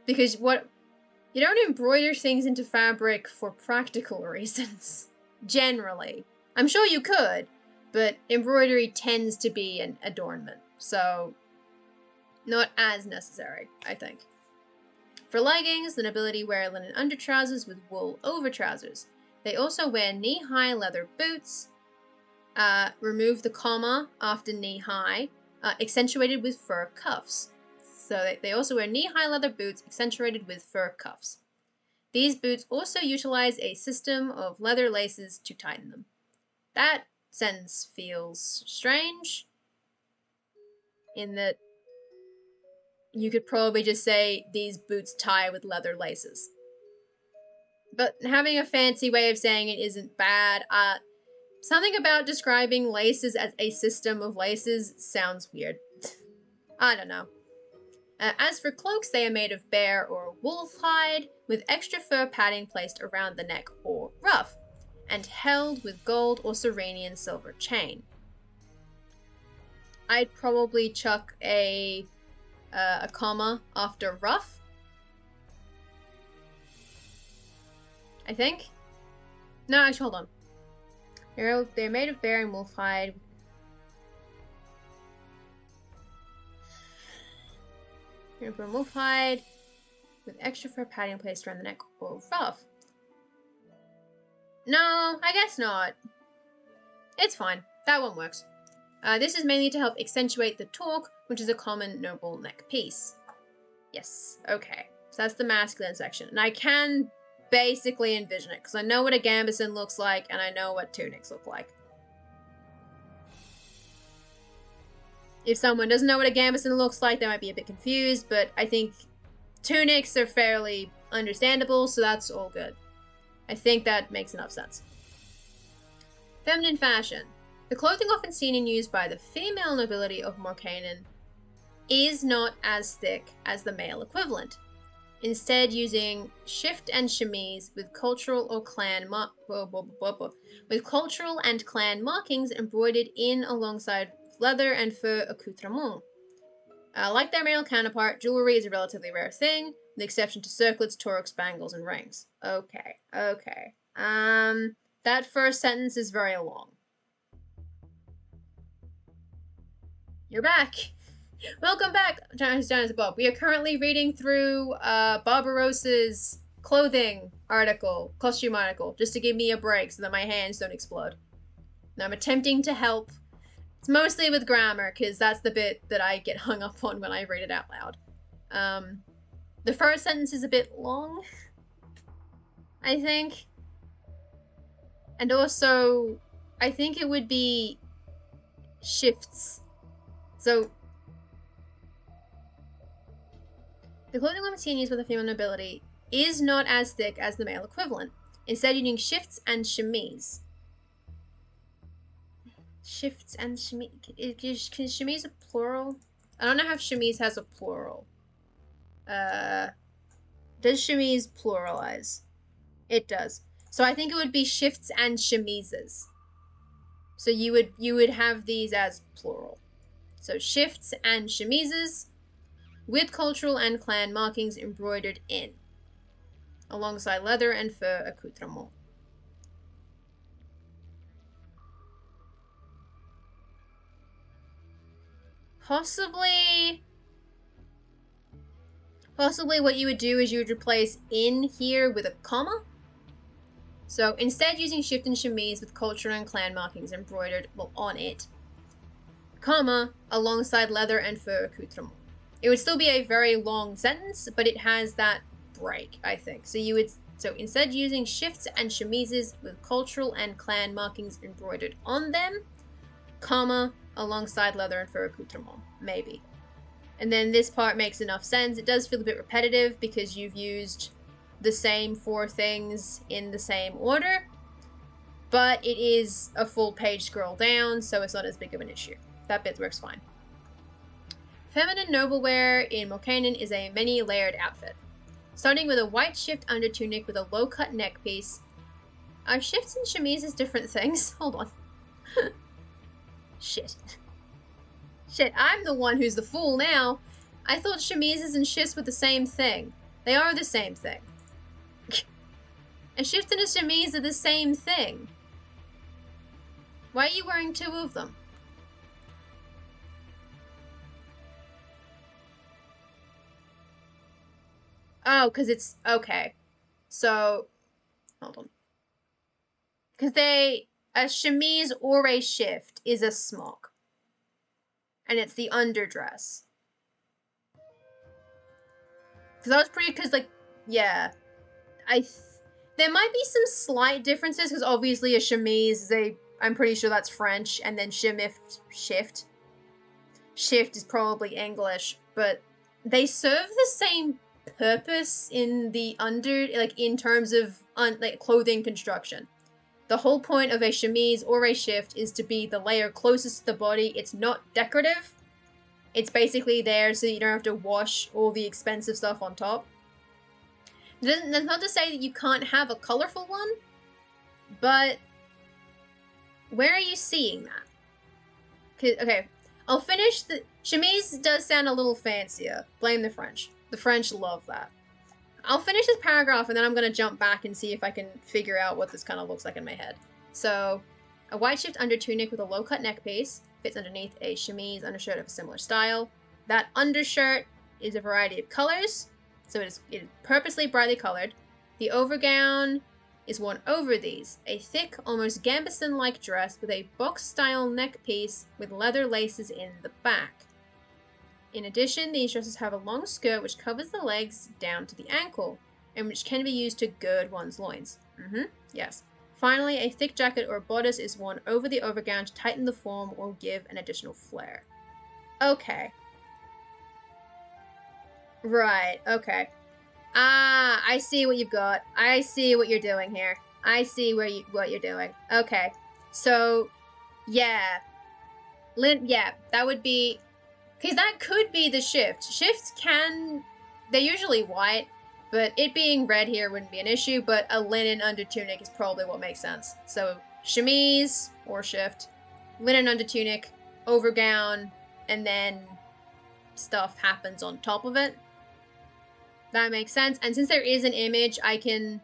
Because you don't embroider things into fabric for practical reasons, generally. I'm sure you could, but embroidery tends to be an adornment, so not as necessary, I think. For leggings, the nobility wear linen undertrousers with wool overtrousers. They also wear knee-high leather boots, remove the comma after knee-high, accentuated with fur cuffs. So they also wear knee-high leather boots accentuated with fur cuffs. These boots also utilize a system of leather laces to tighten them. That sentence feels strange, in that you could probably just say, these boots tie with leather laces. But having a fancy way of saying it isn't bad. Something about describing laces as a system of laces sounds weird. I don't know. As for cloaks, they are made of bear or wolf hide, with extra fur padding placed around the neck or ruff, and held with gold or Serenian silver chain. I'd probably chuck a comma after ruff, I think. No, actually, hold on. They're made of bear and wolf hide. You're gonna put wolf hide with extra fur padding placed around the neck or ruff. No, I guess not. It's fine. That one works. This is mainly to help accentuate the torque, which is a common noble neck piece. Yes, okay. So that's the masculine section. And I can basically envision it, because I know what a gambeson looks like, and I know what tunics look like. If someone doesn't know what a gambeson looks like, they might be a bit confused, but I think tunics are fairly understandable, so that's all good. I think that makes enough sense. Feminine fashion. The clothing often seen and used by the female nobility of Morkainen is not as thick as the male equivalent, instead using shift and chemise with cultural or clan and clan markings embroidered in alongside leather and fur accoutrement. Like their male counterpart, jewelry is a relatively rare thing, with the exception to circlets, torques, bangles, and rings. Okay. That first sentence is very long. You're back! Welcome back, Jonas Bob. We are currently reading through Barbarossa's clothing article, costume article, just to give me a break so that my hands don't explode. And I'm attempting to help. It's mostly with grammar, because that's the bit that I get hung up on when I read it out loud. The first sentence is a bit long, I think. And also, I think it would be shifts. So, the clothing women seen used by the female nobility is not as thick as the male equivalent, instead using shifts and chemise. Shifts and chemise. Is chemise a plural? I don't know if chemise has a plural. Does chemise pluralize? It does. So I think it would be shifts and chemises. So you would have these as plural. So shifts and chemises with cultural and clan markings embroidered in, alongside leather and fur accoutrement. Possibly what you would do is you would replace in here with a comma. So instead using shift and chemise with culture and clan markings embroidered on it, comma, alongside leather and fur accoutrement. It would still be a very long sentence, but it has that break, I think. So instead using shifts and chemises with cultural and clan markings embroidered on them, comma, alongside leather and fur accoutrement, maybe. And then this part makes enough sense. It does feel a bit repetitive because you've used the same 4 things in the same order, but it is a full page scroll down, so it's not as big of an issue. That bit works fine. Feminine noblewear in Morkainen is a many-layered outfit, starting with a white shift under tunic with a low-cut neck piece. Are shifts and chemises different things? Hold on. Shit, I'm the one who's the fool now. I thought chemises and shifts were the same thing. They are the same thing. A shift and a chemise are the same thing. Why are you wearing 2 of them? Oh, because it's... Okay. So... Hold on. Because a chemise or a shift is a smock. And it's the underdress. Because I was pretty... Because, like... Yeah. There might be some slight differences, because obviously a chemise is I'm pretty sure that's French, and then shift. Shift is probably English, but they serve the same purpose in the in terms of like clothing construction. The whole point of a chemise or a shift is to be the layer closest to the body. It's not decorative. It's basically there so you don't have to wash all the expensive stuff on top. That's not to say that you can't have a colorful one, but where are you seeing that? Okay, I'll finish the... Chemise does sound a little fancier. Blame the French. The French love that. I'll finish this paragraph and then I'm going to jump back and see if I can figure out what this kind of looks like in my head. So, a white shift under tunic with a low-cut neck piece fits underneath a chemise undershirt of a similar style. That undershirt is a variety of colors, so it is purposely brightly colored. The overgown is worn over these, a thick, almost gambeson-like dress with a box-style neck piece with leather laces in the back. In addition, these dresses have a long skirt which covers the legs down to the ankle, and which can be used to gird one's loins. Yes. Finally, a thick jacket or bodice is worn over the overgown to tighten the form or give an additional flare. Okay. Right, okay. Ah, I see what you've got. I see what you're doing here. I see what you're doing. Okay. So, yeah. Yeah, that would be... Because that could be the shift. Shifts they're usually white, but it being red here wouldn't be an issue, but a linen under tunic is probably what makes sense. So, chemise or shift, linen under tunic, overgown, and then stuff happens on top of it. That makes sense. And since there is an image, I can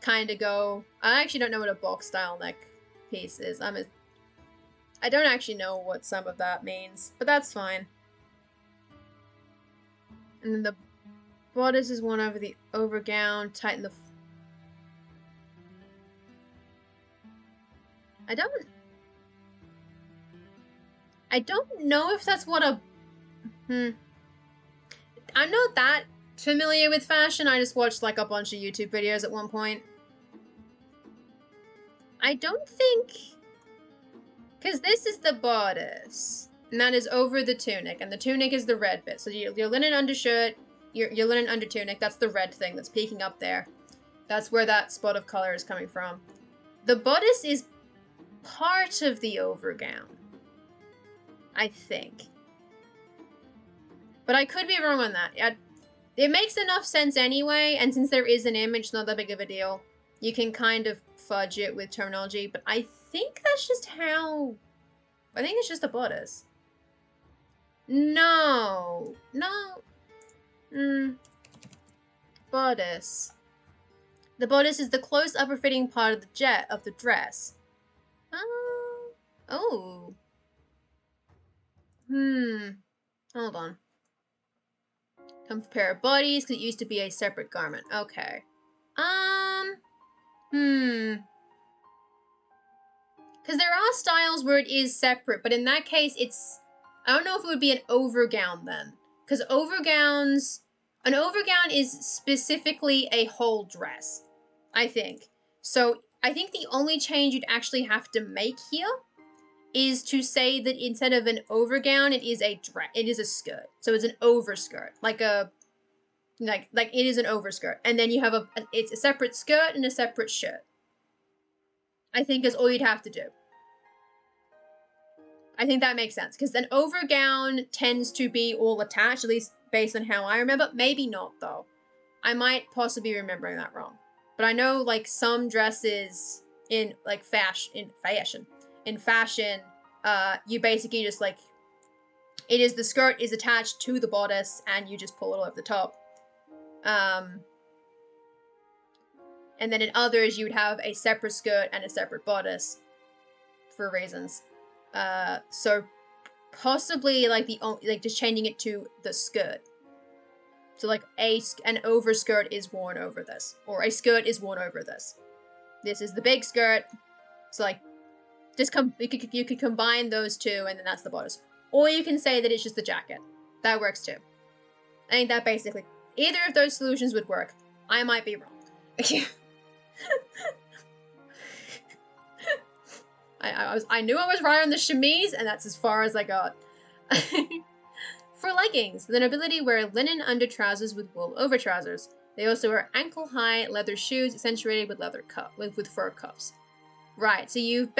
kind of go... I actually don't know what a box style neck piece is. I don't actually know what some of that means, but that's fine. And then the bodice is worn over the overgown, tighten the... I don't know if that's what a... I'm not that familiar with fashion. I just watched like a bunch of YouTube videos at one point. I don't think... Because this is the bodice. And that is over the tunic. And the tunic is the red bit. So your linen undershirt, your linen under tunic, that's the red thing that's peeking up there. That's where that spot of color is coming from. The bodice is part of the overgown. I think. But I could be wrong on that. It makes enough sense anyway, and since there is an image, not that big of a deal. You can kind of fudge it with terminology, but I think that's just how... I think it's just the bodice. No. Bodice. The bodice is the close upper fitting part of the dress. Oh. Hold on. Compare bodies, because it used to be a separate garment. Okay. Because there are styles where it is separate, but in that case, it's... I don't know if it would be an overgown then. Because an overgown is specifically a whole dress, I think. So I think the only change you'd actually have to make here is to say that instead of an overgown, it is a skirt. So it's an overskirt, like it is an overskirt, and then you have it's a separate skirt and a separate shirt. I think is all you'd have to do. I think that makes sense, because an overgown tends to be all attached, at least based on how I remember. Maybe not, though. I might possibly be remembering that wrong. But I know, like, some dresses in fashion, you basically just, like, the skirt is attached to the bodice, and you just pull it over the top. And then in others, you would have a separate skirt and a separate bodice for reasons. So possibly just changing it to the skirt. So like an overskirt is worn over this, or a skirt is worn over this. This is the big skirt. So like, you could combine those two, and then that's the bodice. Or you can say that it's just the jacket. That works too. I think that basically either of those solutions would work. I might be wrong. I knew I was right on the chemise, and that's as far as I got. For leggings, the nobility wear linen under trousers with wool over trousers. They also wear ankle-high leather shoes accentuated with leather with fur cuffs. Right, so you've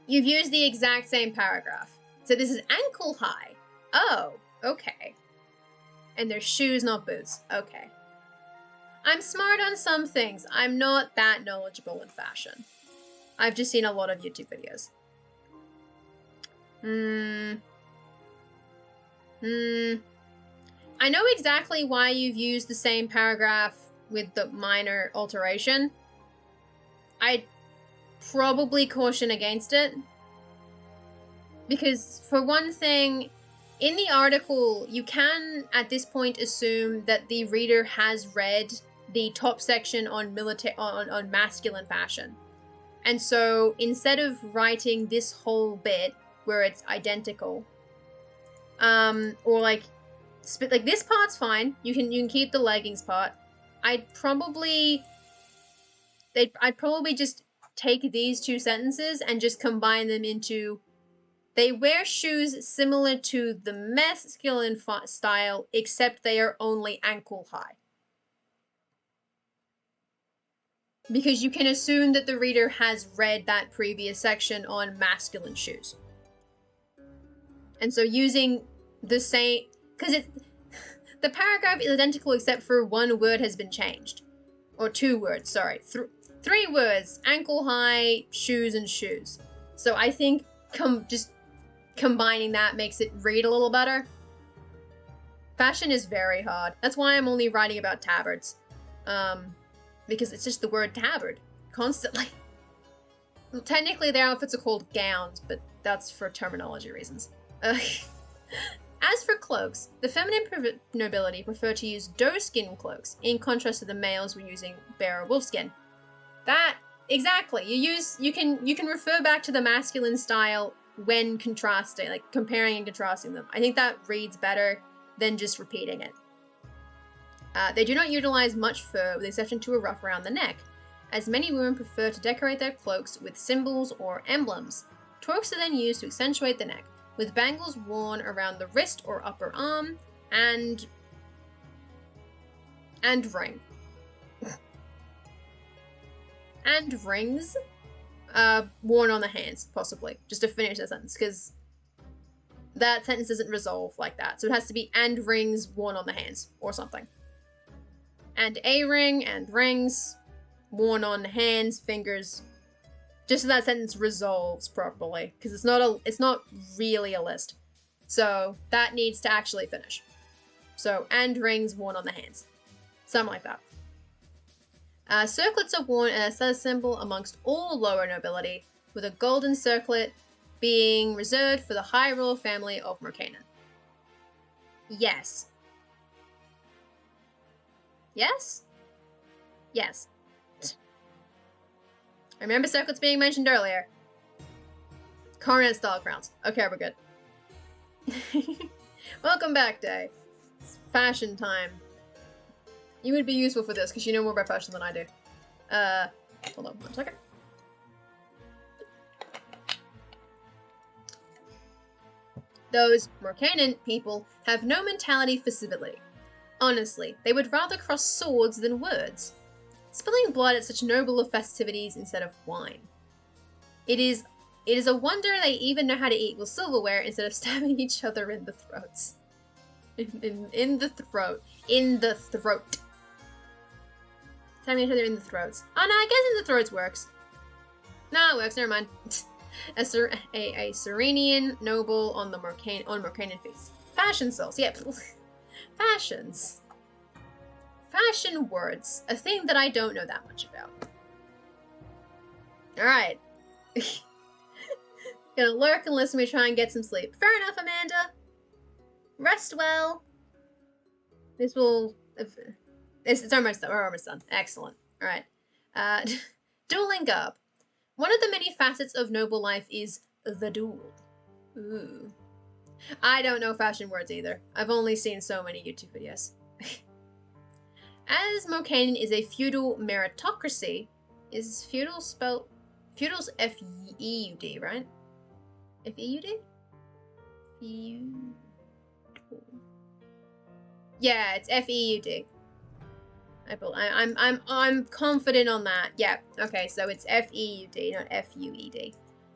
used the exact same paragraph. So this is ankle-high. Oh, okay. And they're shoes, not boots. Okay. I'm smart on some things. I'm not that knowledgeable in fashion. I've just seen a lot of YouTube videos. I know exactly why you've used the same paragraph with the minor alteration. I'd probably caution against it. Because, for one thing, in the article, you can, at this point, assume that the reader has read the top section on masculine fashion. And so, instead of writing this whole bit, where it's identical, or like this part's fine. You can keep the leggings part. I'd probably just take these two sentences and just combine them into, they wear shoes similar to the masculine style, except they are only ankle high. Because you can assume that the reader has read that previous section on masculine shoes. And so using the same, because the paragraph is identical except for one word has been changed. Or two words, sorry. Three words, ankle high, shoes, and shoes. So I think just combining that makes it read a little better. Fashion is very hard. That's why I'm only writing about tabards. Because it's just the word tabard, constantly. Well, technically their outfits are called gowns, but that's for terminology reasons. As for cloaks, the feminine nobility prefer to use doe-skin cloaks, in contrast to the males who are using bear or wolfskin. That, exactly, you can refer back to the masculine style when contrasting, like comparing and contrasting them. I think that reads better than just repeating it. They do not utilize much fur, with the exception to a ruff around the neck, as many women prefer to decorate their cloaks with symbols or emblems. Torques are then used to accentuate the neck, with bangles worn around the wrist or upper arm, and ring. And rings worn on the hands, possibly, just to finish the sentence, because that sentence doesn't resolve like that. So it has to be and rings worn on the hands, or something. And a ring and rings worn on hands, fingers, just so that sentence resolves properly, because it's not really a list. So that needs to actually finish. So, and rings worn on the hands. Something like that. Circlets are worn as a status symbol amongst all lower nobility, with a golden circlet being reserved for the high royal family of Mercanan. Yes. Yes? Yes. I remember circlets being mentioned earlier. Coronet style crowns. Okay, we're good. Welcome back, Day. It's fashion time. You would be useful for this, because you know more about fashion than I do. Hold on 1 second. Those Mercanan people have no mentality for civility. Honestly, they would rather cross swords than words. Spilling blood at such noble of festivities instead of wine. It is a wonder they even know how to eat with silverware instead of stabbing each other in the throats. In the throat. In the throat. Stabbing each other in the throats. Oh no, I guess in the throats works. No, it works, never mind. a Serenian noble on Mercanan feast. Fashion souls, yeah. Fashions. Fashion words. A thing that I don't know that much about. Alright. Gonna lurk and listen to me try and get some sleep. Fair enough, Amanda. Rest well. This will... It's almost done. We're almost done. Excellent. Alright. Dueling garb. One of the many facets of noble life is the duel. Ooh. I don't know fashion words either. I've only seen so many YouTube videos. As Mercanan is a feudal meritocracy, is feudal spelled... Feudal's F-E-U-D, right? F-E-U-D? Feudal. Yeah, it's F-E-U-D. I'm confident on that. Yeah. Okay, so it's F-E-U-D, not F-U-E-D.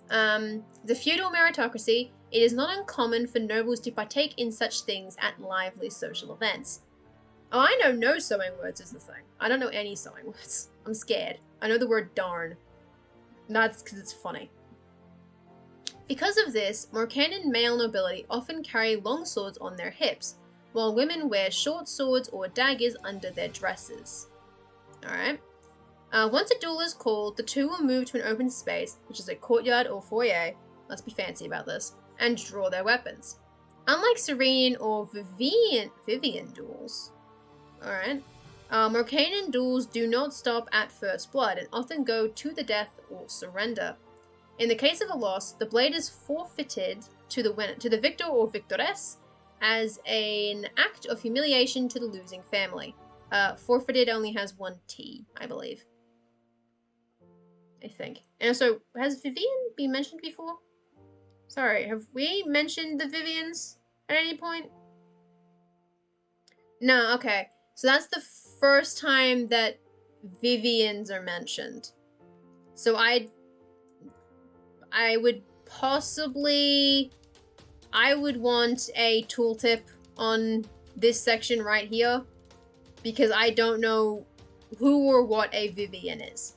The feudal meritocracy. It is not uncommon for nobles to partake in such things at lively social events. Oh, I know no sewing words is the thing. I don't know any sewing words. I'm scared. I know the word darn. That's because it's funny. Because of this, Morcanan male nobility often carry long swords on their hips, while women wear short swords or daggers under their dresses. Alright. Once a duel is called, the two will move to an open space, which is a courtyard or foyer, let's be fancy about this, and draw their weapons. Unlike Serenian or Vivian duels, alright, Morcanan duels do not stop at first blood and often go to the death or surrender. In the case of a loss, the blade is forfeited to the victor or victoress as an act of humiliation to the losing family. Forfeited only has one T, I believe. I think. And also, has Vivian been mentioned before? Sorry, have we mentioned the Vivians at any point? No, okay. So that's the first time that Vivians are mentioned. So I would possibly... I would want a tooltip on this section right here, because I don't know who or what a Vivian is.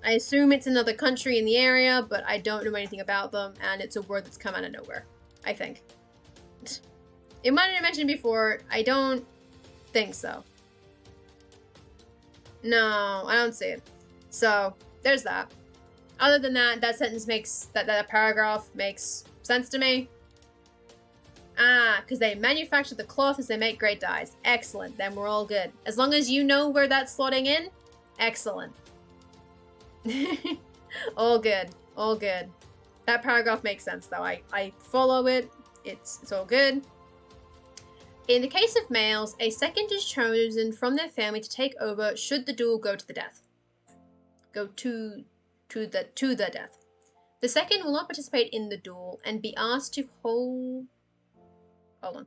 I assume it's another country in the area, but I don't know anything about them, and it's a word that's come out of nowhere, I think. It might have been mentioned before. I don't think so. No, I don't see it. So, there's that. Other than that, that sentence makes, that paragraph makes sense to me. Ah, because they manufacture the cloth as they make great dyes. Excellent, then we're all good. As long as you know where that's slotting in, excellent. All good, all good. That paragraph makes sense though. I follow it, it's all good. In the case of males, a second is chosen from their family to take over should the duel go to the death. Go to the death. The second will not participate in the duel and be asked to hold on.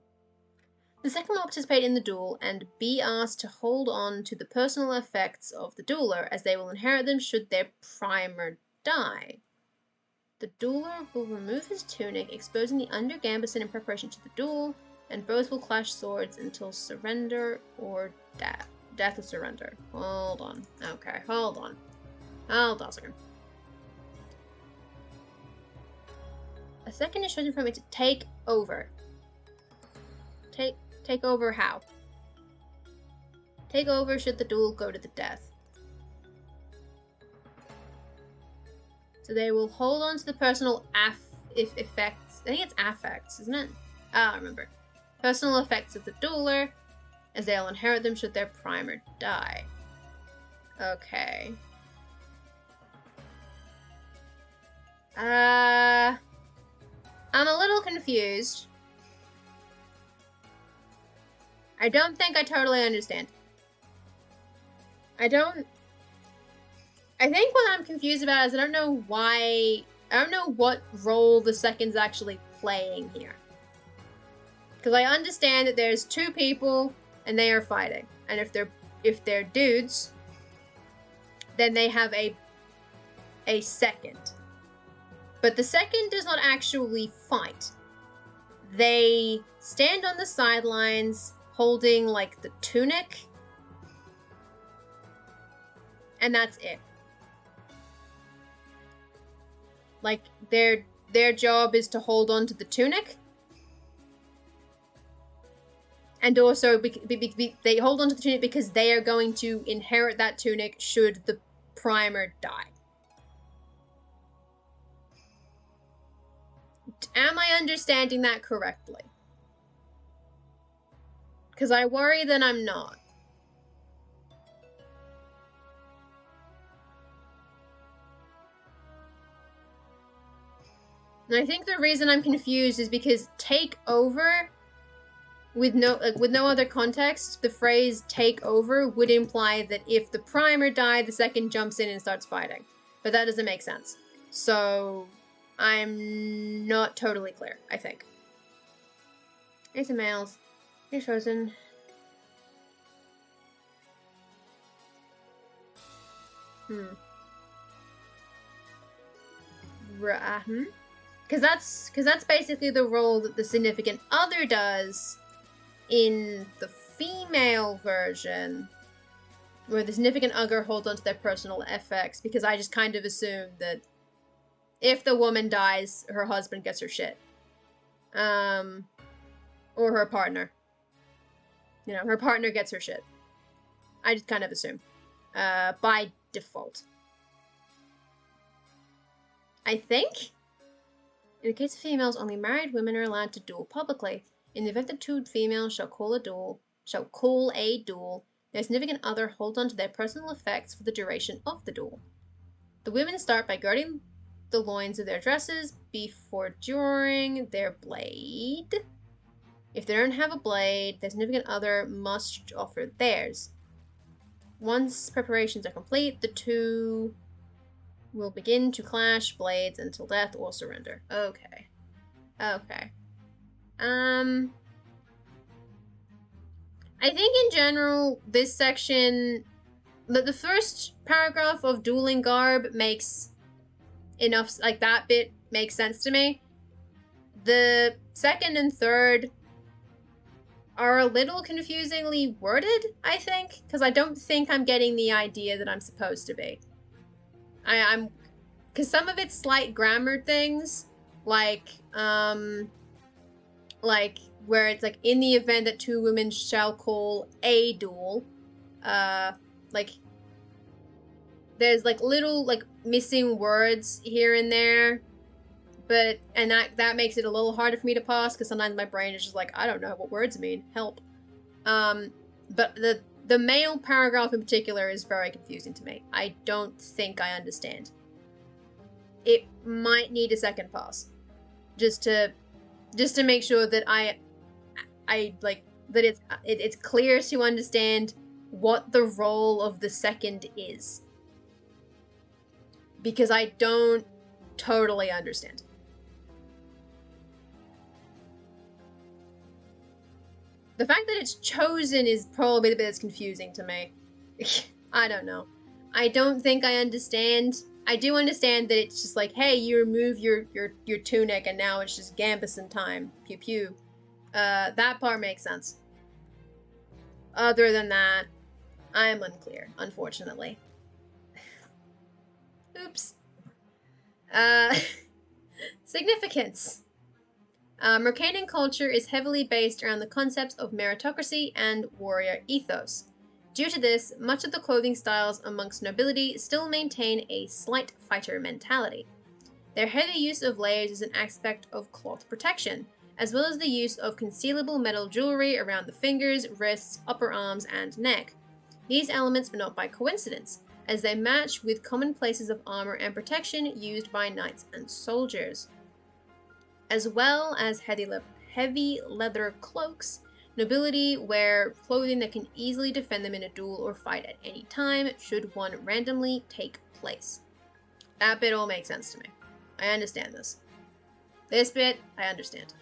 The second will not participate in the duel and be asked to hold on to the personal effects of the dueler, as they will inherit them should their primer die. The dueler will remove his tunic, exposing the undergambeson in preparation to the duel, and both will clash swords until surrender or death. Death or surrender. Hold on. Okay, hold on. Hold on a second. A second is chosen from it to take over. Take over how? Take over should the duel go to the death. So they will hold on to the personal effects. I think it's affects, isn't it? I remember. Personal effects of the dueler, as they'll inherit them should their primer die. Okay. I'm a little confused. I don't think I totally understand. I think what I'm confused about is I don't know what role the second's actually playing here. Because I understand that there's two people and they are fighting. And if they're dudes, then they have a second. But the second does not actually fight. They stand on the sidelines holding like the tunic. And that's it. Like their job is to hold on to the tunic. And also they hold on to the tunic because they are going to inherit that tunic should the primer die. Am I understanding that correctly? Because I worry that I'm not. And I think the reason I'm confused is because take over, with no other context, the phrase take over would imply that if the primer died, the second jumps in and starts fighting. But that doesn't make sense. So I'm not totally clear, I think. Ace of males. He's chosen. Because that's basically the role that the significant other does in the female version, where the significant other holds onto their personal effects, because I just kind of assumed that if the woman dies, her husband gets her shit. Or her partner. You know, her partner gets her shit. I just kind of assume. By default. I think? In the case of females, only married women are allowed to duel publicly. In the event that two females shall call a duel, their significant other holds on to their personal effects for the duration of the duel. The women start by guarding the loins of their dresses before drawing their blade. If they don't have a blade, their significant other must offer theirs. Once preparations are complete, the two will begin to clash blades until death or surrender. Okay. I think in general, this section, the first paragraph of dueling garb makes enough, like that bit makes sense to me. The second and third are a little confusingly worded, I think, because I don't think I'm getting the idea that I'm supposed to be. I'm, because some of it's slight grammar things, like where it's like, in the event that two women shall call a duel, like, there's like little like missing words here and there, but, and that makes it a little harder for me to parse, because sometimes my brain is just like, I don't know what words mean, help. But the male paragraph in particular is very confusing to me. I don't think I understand. It might need a second pass, just to make sure that I like that it's clear to understand what the role of the second is, because I don't totally understand. The fact that it's chosen is probably the bit that's confusing to me. I don't know. I don't think I understand. I do understand that it's just like, hey, you remove your tunic and now it's just Gambison time. Pew pew. That part makes sense. Other than that, I'm unclear, unfortunately. Oops. Significance. Mercadian culture is heavily based around the concepts of meritocracy and warrior ethos. Due to this, much of the clothing styles amongst nobility still maintain a slight fighter mentality. Their heavy use of layers is an aspect of cloth protection, as well as the use of concealable metal jewelry around the fingers, wrists, upper arms, and neck. These elements are not by coincidence, as they match with common places of armor and protection used by knights and soldiers. As well as heavy leather cloaks, nobility wear clothing that can easily defend them in a duel or fight at any time, should one randomly take place. That bit all makes sense to me. I understand this. This bit, I understand.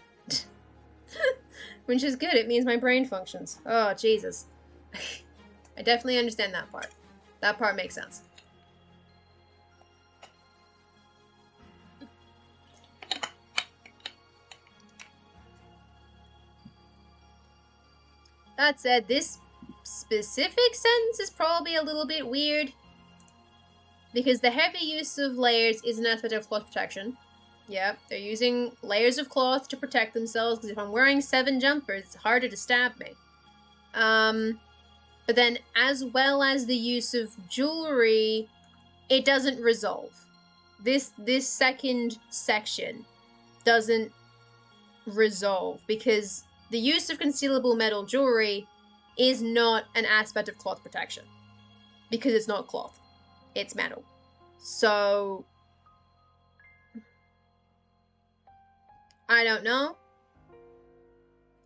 Which is good, it means my brain functions. Oh, Jesus. I definitely understand that part. That part makes sense. That said, this specific sentence is probably a little bit weird, because the heavy use of layers is an aspect of cloth protection. Yep, they're using layers of cloth to protect themselves, because if I'm wearing 7 jumpers, it's harder to stab me. But then, as well as the use of jewelry, it doesn't resolve. This second section doesn't resolve, because the use of concealable metal jewelry is not an aspect of cloth protection, because it's not cloth, it's metal. So, I don't know.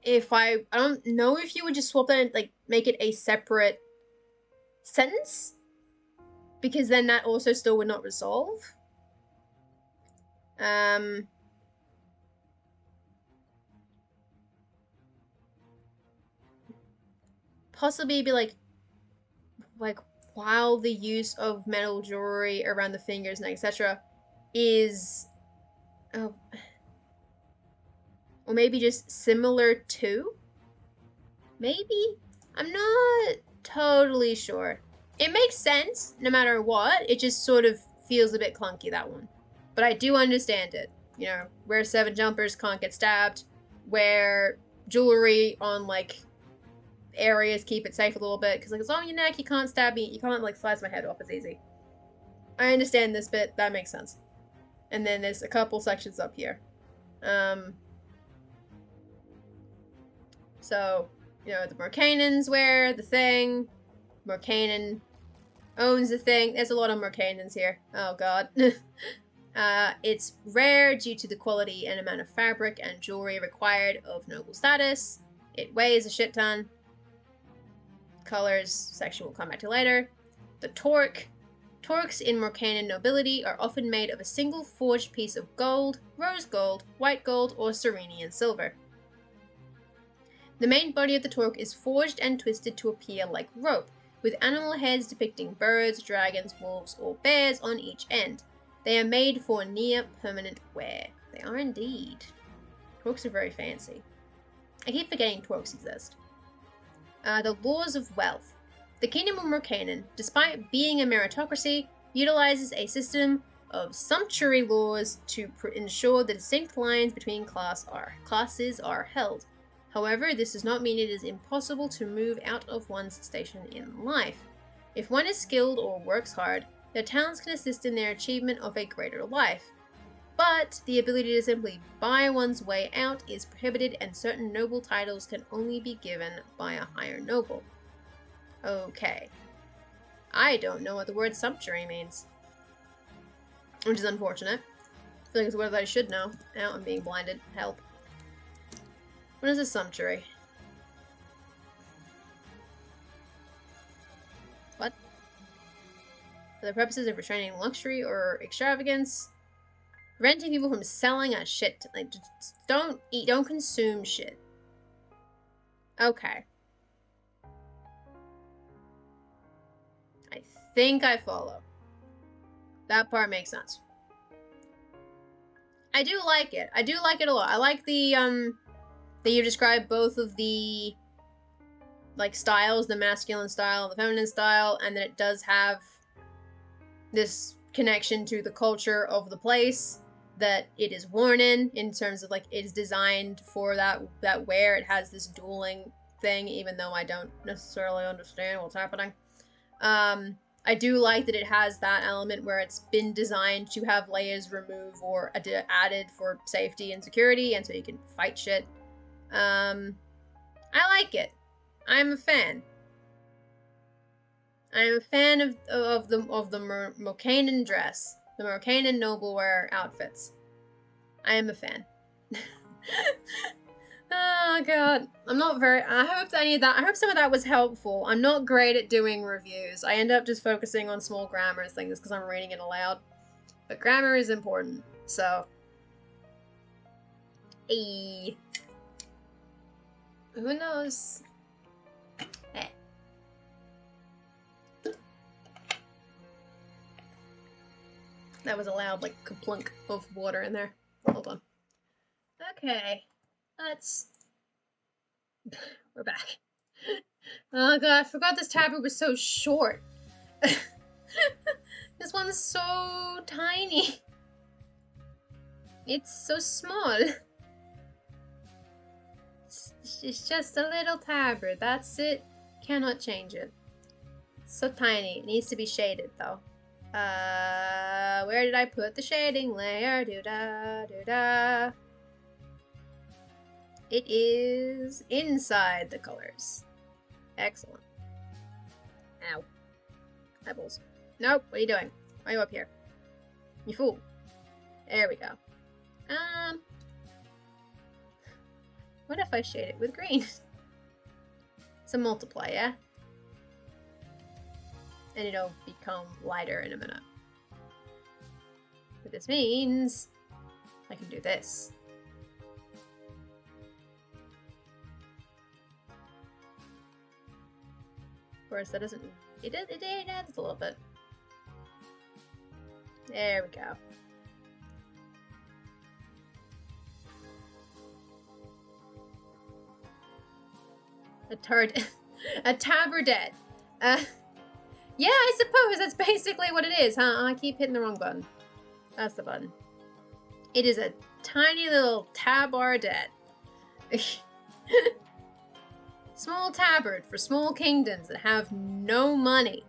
I don't know if you would just swap that and, like, make it a separate sentence, because then that also still would not resolve. Possibly be like while the use of metal jewelry around the fingers and etc. is, oh, or maybe just similar to, maybe? I'm not totally sure. It makes sense no matter what, it just sort of feels a bit clunky, that one. But I do understand it. You know, wear 7 jumpers, can't get stabbed, wear jewelry on like areas, keep it safe a little bit, because like it's on your neck, you can't stab me, you can't like slice my head off as easy. I understand this bit, that makes sense. And then there's a couple sections up here. So, you know, the Morcanons wear the thing. Morcanon owns the thing. There's a lot of Morcanons here. Oh god. It's rare due to the quality and amount of fabric and jewelry required of noble status. It weighs a shit ton. Colors section will come back to later. The torque. Torques in Morcanon nobility are often made of a single forged piece of gold, rose gold, white gold, or Serenian silver. The main body of the torque is forged and twisted to appear like rope, with animal heads depicting birds, dragons, wolves, or bears on each end. They are made for near permanent wear. They are indeed. Torques are very fancy. I keep forgetting torques exist. The laws of wealth. The Kingdom of Morcanon, despite being a meritocracy, utilizes a system of sumptuary laws to ensure the distinct lines between classes are held. However, this does not mean it is impossible to move out of one's station in life. If one is skilled or works hard, their talents can assist in their achievement of a greater life. But the ability to simply buy one's way out is prohibited, and certain noble titles can only be given by a higher noble. Okay. I don't know what the word sumptuary means. Which is unfortunate. I feel like it's a word that I should know. Now I'm being blinded. Help. What is a sumptuary? What? For the purposes of restraining luxury or extravagance, preventing people from selling a shit. Like, just don't eat, don't consume shit. Okay. I think I follow. That part makes sense. I do like it. I do like it a lot. I like the, that you describe both of the, like, styles, the masculine style, the feminine style, and that it does have this connection to the culture of the place that it is worn in terms of, like, it is designed for that wear. It has this dueling thing, even though I don't necessarily understand what's happening. I do like that it has that element where it's been designed to have layers removed or added for safety and security, and so you can fight shit. I like it. I'm a fan. I am a fan of the Morcanon dress, the Morcanon nobleware outfits. I am a fan. Oh god, I'm not very. I hope any of that. I hope some of that was helpful. I'm not great at doing reviews. I end up just focusing on small grammar things because I'm reading it aloud. But grammar is important, so. Who knows? Eh. That was a loud, like, kaplunk of water in there. Hold on. Okay. We're back. Oh god, I forgot this tablet was so short. This one's so tiny. It's so small. It's just a little tablet, that's it. Cannot change it. It's so tiny. It needs to be shaded though. Where did I put the shading layer? Doo-da, doo-da. It is inside the colors. Excellent. Ow. Eyeballs. Nope, what are you doing? Why are you up here? You fool. There we go. What if I shade it with green? It's a multiply, yeah? And it'll become lighter in a minute. What this means I can do this. Of course, that doesn't... It adds a little bit. There we go. A tabardette. Yeah, I suppose that's basically what it is, huh? I keep hitting the wrong button. That's the button. It is a tiny little tabardette. Small tabard for small kingdoms that have no money.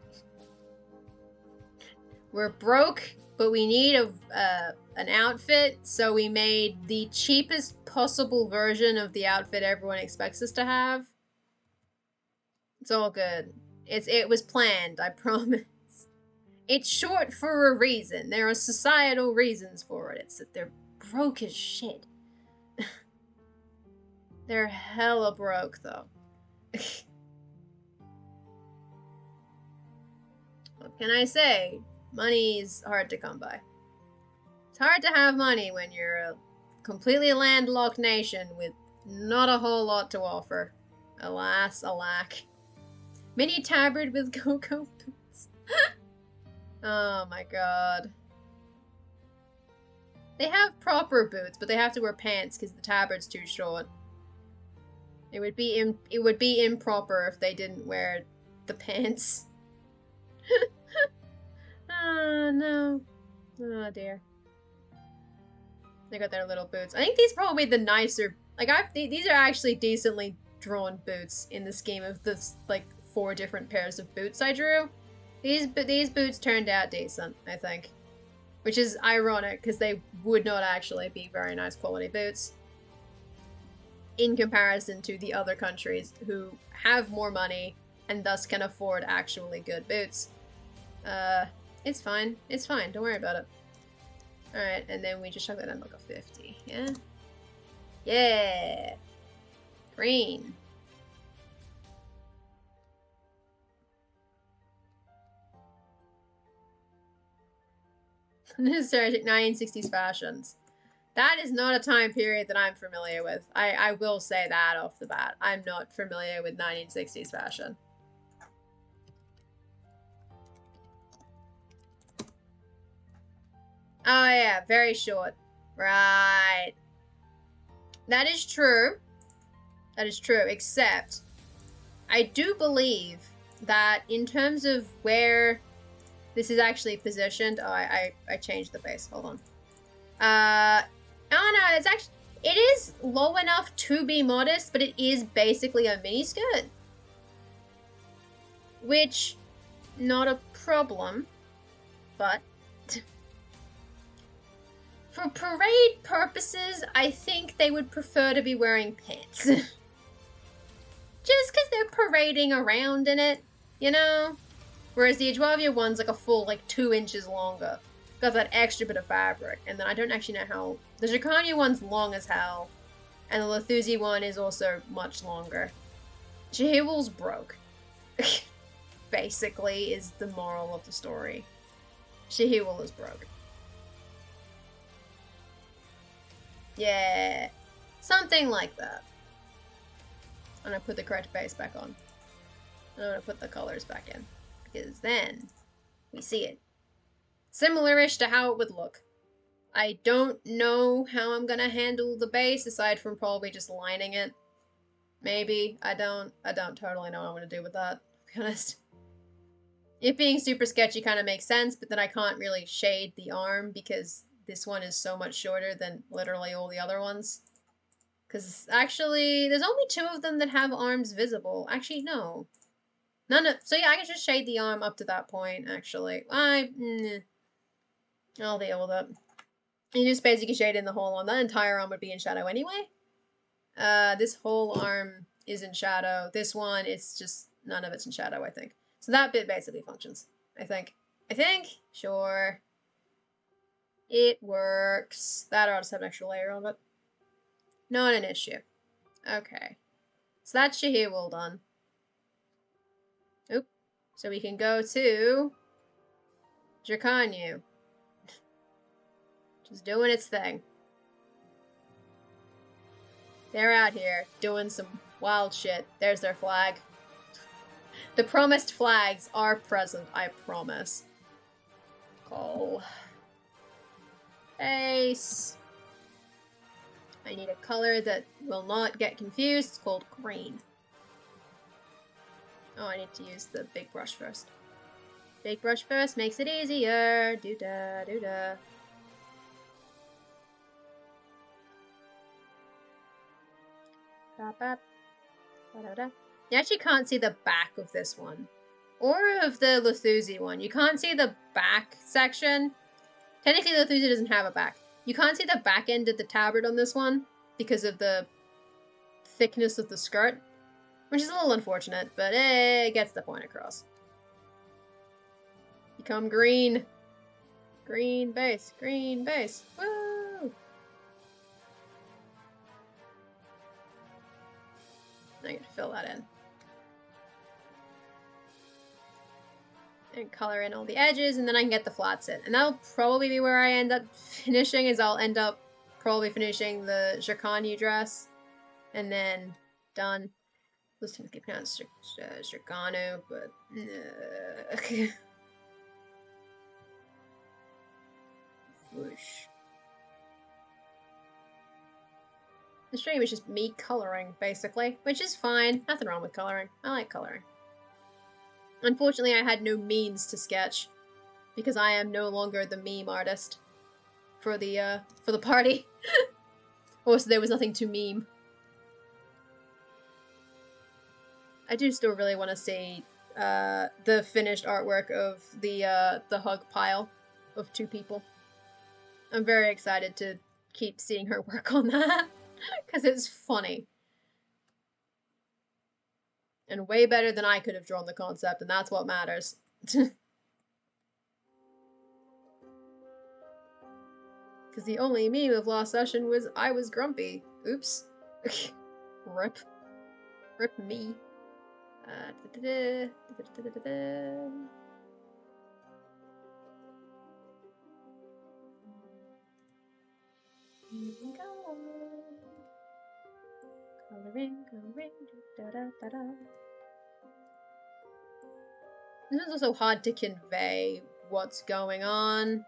We're broke, but we need an outfit, so we made the cheapest possible version of the outfit everyone expects us to have. It's all good. It was planned, I promise. It's short for a reason. There are societal reasons for it. It's that they're broke as shit. They're hella broke, though. What can I say? Money's hard to come by. It's hard to have money when you're a completely landlocked nation with not a whole lot to offer. Alas, alack. Mini tabard with cocoa boots. Oh my god. They have proper boots, but they have to wear pants because the tabard's too short. It would be improper if they didn't wear the pants. Oh no. Oh dear. They got their little boots. I think these are probably the nicer. Like these are actually decently drawn boots in the scheme of this like 4 different pairs of boots I drew. These boots turned out decent, I think. Which is ironic, because they would not actually be very nice quality boots. In comparison to the other countries who have more money and thus can afford actually good boots. It's fine. It's fine. Don't worry about it. Alright, and then we just chuck that in like a 50, yeah? Yeah! Green. Nostalgic 1960s fashions. That is not a time period that I'm familiar with. I will say that off the bat. I'm not familiar with 1960s fashion. Oh yeah, very short. Right. That is true. That is true, except I do believe that in terms of where this is actually positioned. Oh, I changed the base. Hold on. Oh no, it is low enough to be modest, but it is basically a mini skirt. Which, not a problem, but for parade purposes, I think they would prefer to be wearing pants. Just because they're parading around in it, you know? Whereas the Ajwavia one's like a full, like, 2 inches longer. Got that extra bit of fabric. And then I don't actually know how... The Jacania one's long as hell. And the Lethuzi one is also much longer. Jehewal's broke. Basically, is the moral of the story. Jehewal is broke. Yeah. Something like that. I'm gonna put the correct base back on. I'm gonna put the colors back in. Because then we see it. Similar-ish to how it would look. I don't know how I'm gonna handle the base aside from probably just lining it. Maybe. I don't totally know what I'm gonna do with that, to be honest. It being super sketchy kind of makes sense, but then I can't really shade the arm because this one is so much shorter than literally all the other ones. Because actually, there's only 2 of them that have arms visible. Actually, no. So yeah, I can just shade the arm up to that point, actually. I'll deal with it. You just basically shade in the whole arm. That entire arm would be in shadow anyway. This whole arm is in shadow. This one, it's just, none of it's in shadow, I think. So that bit basically functions, I think. Sure. It works. That ought to have an extra layer on it. Not an issue. Okay. So that's Jehewal done. Oop. So we can go to Drakanyu. Just doing its thing. They're out here doing some wild shit. There's their flag. The promised flags are present, I promise. Call. Face. I need a color that will not get confused. It's called green. Oh, I need to use the big brush first. Big brush first makes it easier. Doo-da, doo-da. You actually can't see the back of this one. Or of the Lethuzi one. You can't see the back section. Technically, Lethuzi doesn't have a back. You can't see the back end of the tabard on this one because of the thickness of the skirt. Which is a little unfortunate, but it gets the point across. Become green. Green base. Green base. Woo! I gotta fill that in. And color in all the edges, and then I can get the flats in. And that'll probably be where I end up finishing, is I'll end up probably finishing the Zirconu dress. And then done. Those things get pronounced Zirconu, but... Whoosh. The stream is just me coloring, basically, which is fine. Nothing wrong with coloring. I like coloring. Unfortunately, I had no means to sketch, because I am no longer the meme artist for the party. Also, there was nothing to meme. I do still really want to see the finished artwork of the hug pile of two people. I'm very excited to keep seeing her work on that, because it's funny. And way better than I could have drawn the concept, and that's what matters. Because the only meme of last session was I was grumpy. Oops. Rip. Rip me. Here we go. Coloring, coloring, da da da da. This is also hard to convey what's going on,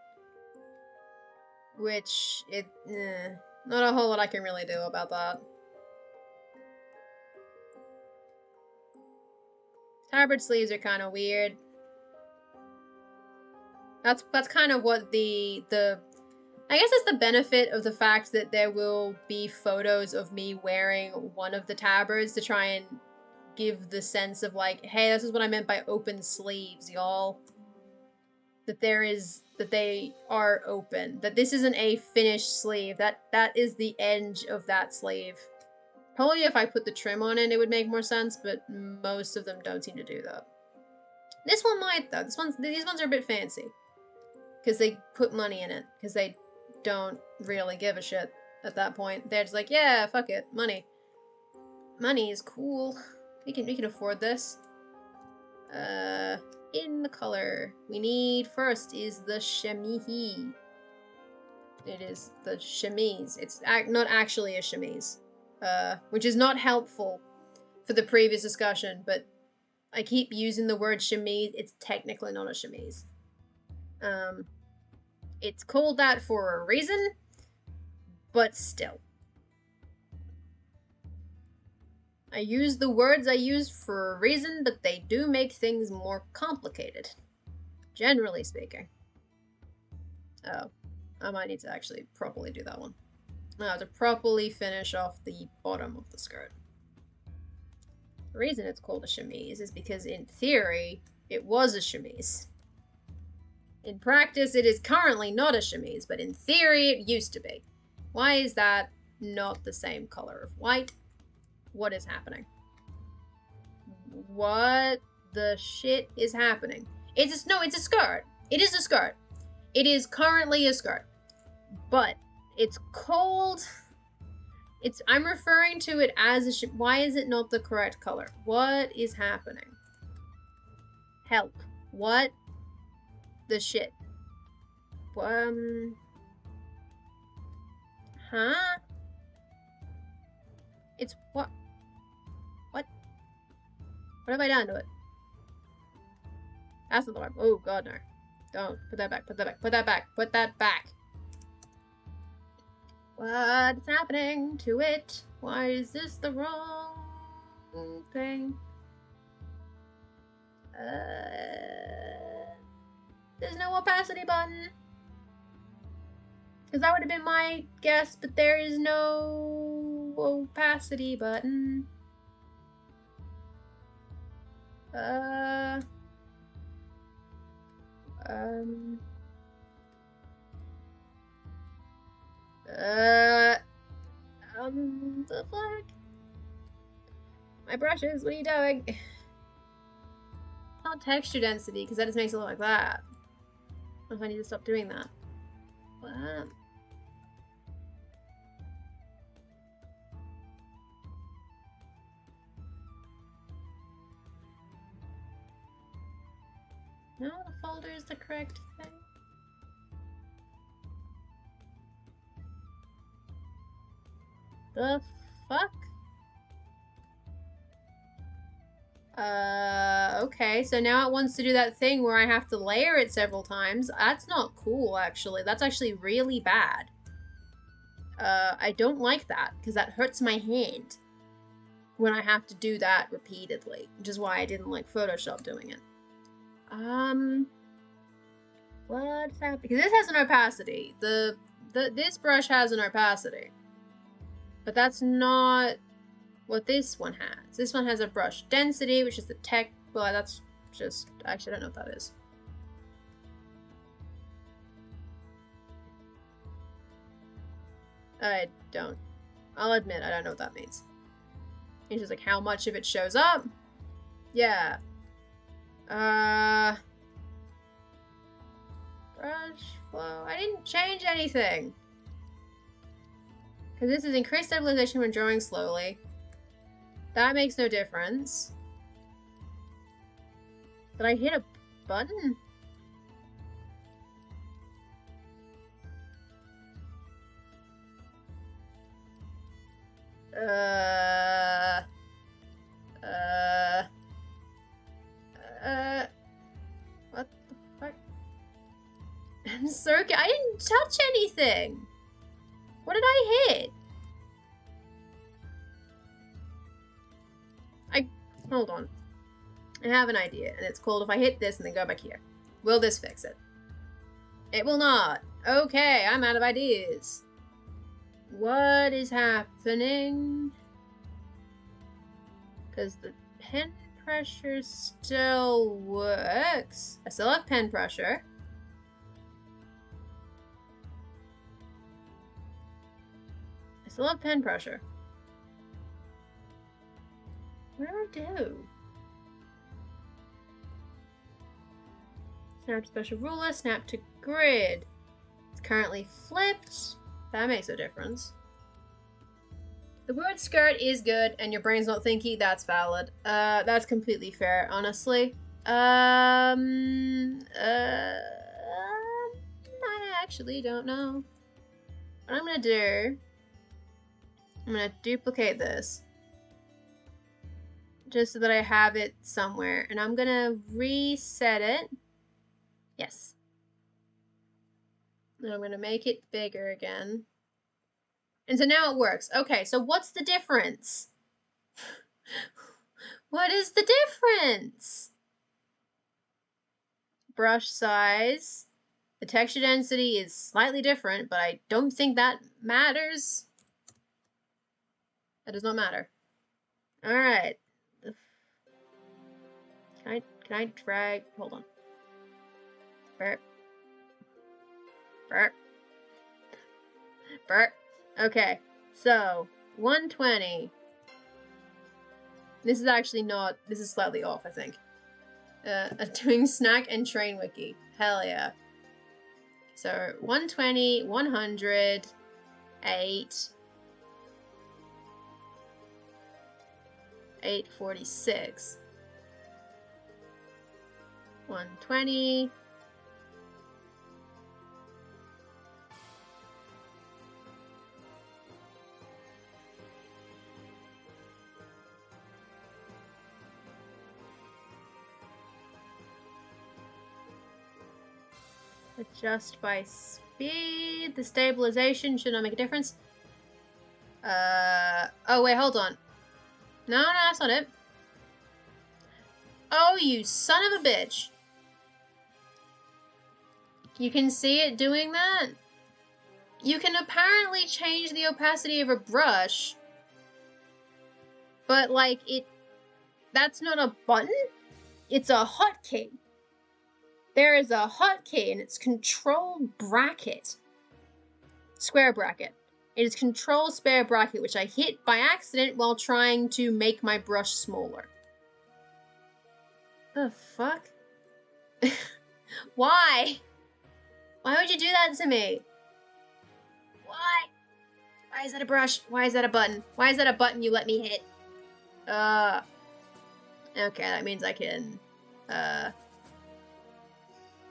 which not a whole lot I can really do about that. Tabard sleeves are kind of weird. That's kind of what the I guess it's the benefit of the fact that there will be photos of me wearing one of the tabards to try and give the sense of like, hey, this is what I meant by open sleeves, y'all. That they are open. That this isn't a finished sleeve. That is the edge of that sleeve. Probably if I put the trim on it, it would make more sense, but most of them don't seem to do that. This one might, though. These ones are a bit fancy. Because they put money in it. Because they don't really give a shit at that point. They're just like, yeah, fuck it, money. Money is cool. We can afford this. In the color we need first is the chemise. It is the chemise. It's not actually a chemise. Which is not helpful for the previous discussion, but I keep using the word chemise. It's technically not a chemise. It's called that for a reason, but still. I use the words I use for a reason, but they do make things more complicated. Generally speaking. Oh, I might need to actually properly do that one. I have to properly finish off the bottom of the skirt. The reason it's called a chemise is because in theory, it was a chemise. In practice, it is currently not a chemise, but in theory, it used to be. Why is that not the same color of white? What is happening? What the shit is happening? It's a skirt. It is a skirt. It is currently a skirt. But it's called... I'm referring to it as a why is it not the correct color? What is happening? Help. What the shit? Huh? It's what? What? What have I done to it? That's not the one. Oh, God, no. Don't. Put that back. Put that back. Put that back. Put that back. What's happening to it? Why is this the wrong thing? There's no opacity button. Because that would have been my guess, but there is no opacity button. The fuck? My brushes, what are you doing? Not texture density, because that just makes it look like that. What if I need to stop doing that? What? No, the folder is the correct thing. The fuck? Okay, so now it wants to do that thing where I have to layer it several times. That's not cool, actually. That's actually really bad. I don't like that, because that hurts my hand when I have to do that repeatedly, which is why I didn't like Photoshop doing it. What's happening? Because this has an opacity. This brush has an opacity. But that's not what this one has. This one has a brush density, which is the tech. Well, that's just. Actually, I don't know what that is. I don't. I'll admit, I don't know what that means. It's just like how much of it shows up. Yeah. Brush flow. I didn't change anything. Because this is increased stabilization when drawing slowly. That makes no difference. Did I hit a button? What the fuck? I'm so I didn't touch anything. What did I hit? Hold on. I have an idea, and it's called if I hit this and then go back here. Will this fix it? It will not. Okay, I'm out of ideas. What is happening? Because the pen pressure still works. I still have pen pressure. I still have pen pressure. What do I do? Snap to special ruler, snap to grid. It's currently flipped. That makes a difference. The word skirt is good and your brain's not thinky, that's valid. That's completely fair, honestly. I actually don't know. What I'm gonna do, I'm gonna duplicate this. Just so that I have it somewhere. And I'm gonna reset it. Yes. And I'm gonna make it bigger again. And so now it works. Okay, so what's the difference? What is the difference? Brush size. The texture density is slightly different, but I don't think that matters. That does not matter. Alright. Can I drag? Hold on. Burp. Burp. Burp. Okay, so 120. This is actually not. This is slightly off, I think. Doing snack and train wiki. Hell yeah. So 120, 100, 8, 846. 120. Adjust by speed. The stabilization should not make a difference. Oh wait, hold on. No, that's not it. Oh, you son of a bitch. You can see it doing that? You can apparently change the opacity of a brush, but like that's not a button, it's a hotkey. There is a hotkey and it's control bracket. Square bracket. It is control square bracket, which I hit by accident while trying to make my brush smaller. The fuck? Why? Why would you do that to me? Why? Why is that a brush? Why is that a button? Why is that a button you let me hit? Okay, that means I can,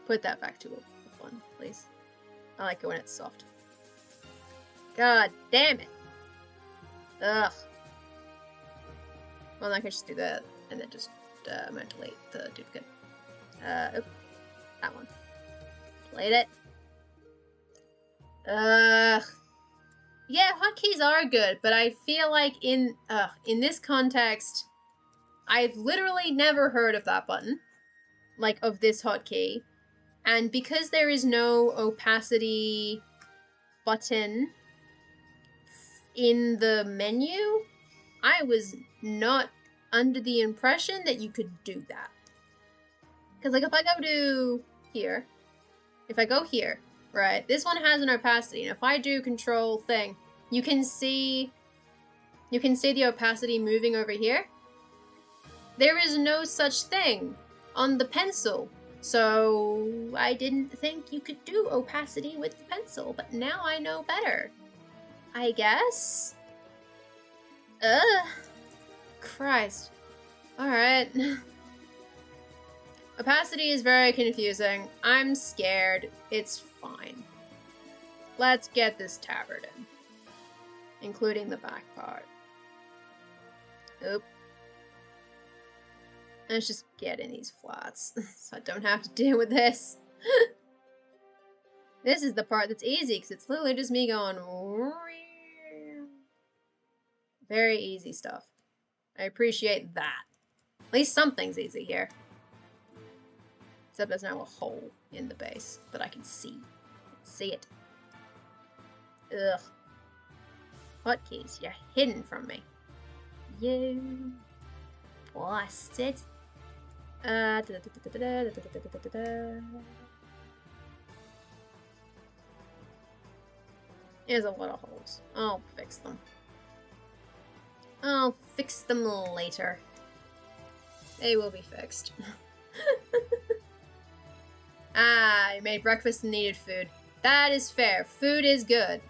put that back to a 1, please. I like it when it's soft. God damn it. Ugh. Well, I can just do that, and then just, delete the duplicate. Oop. That one. Delete it. Ugh. Yeah, hotkeys are good, but I feel like in this context, I've literally never heard of that button. Like, of this hotkey. And because there is no opacity button in the menu, I was not under the impression that you could do that. Because, like, if I go to here, right, this one has an opacity, and if I do control thing, you can see the opacity moving over here. There is no such thing on the pencil, so I didn't think you could do opacity with the pencil, but now I know better. I guess? Ugh. Christ. Alright. Opacity is very confusing. I'm scared. It's fine. Let's get this tabard in. Including the back part. Oop. Let's just get in these flats, so I don't have to deal with this. This is the part that's easy, because it's literally just me going... Very easy stuff. I appreciate that. At least something's easy here. Except there's now a hole in the base that I can see. See it. Ugh. Hotkeys, you're hidden from me. You bastard. There's a lot of holes. I'll fix them. I'll fix them later. They will be fixed. I made breakfast and needed food. That is fair. Food is good.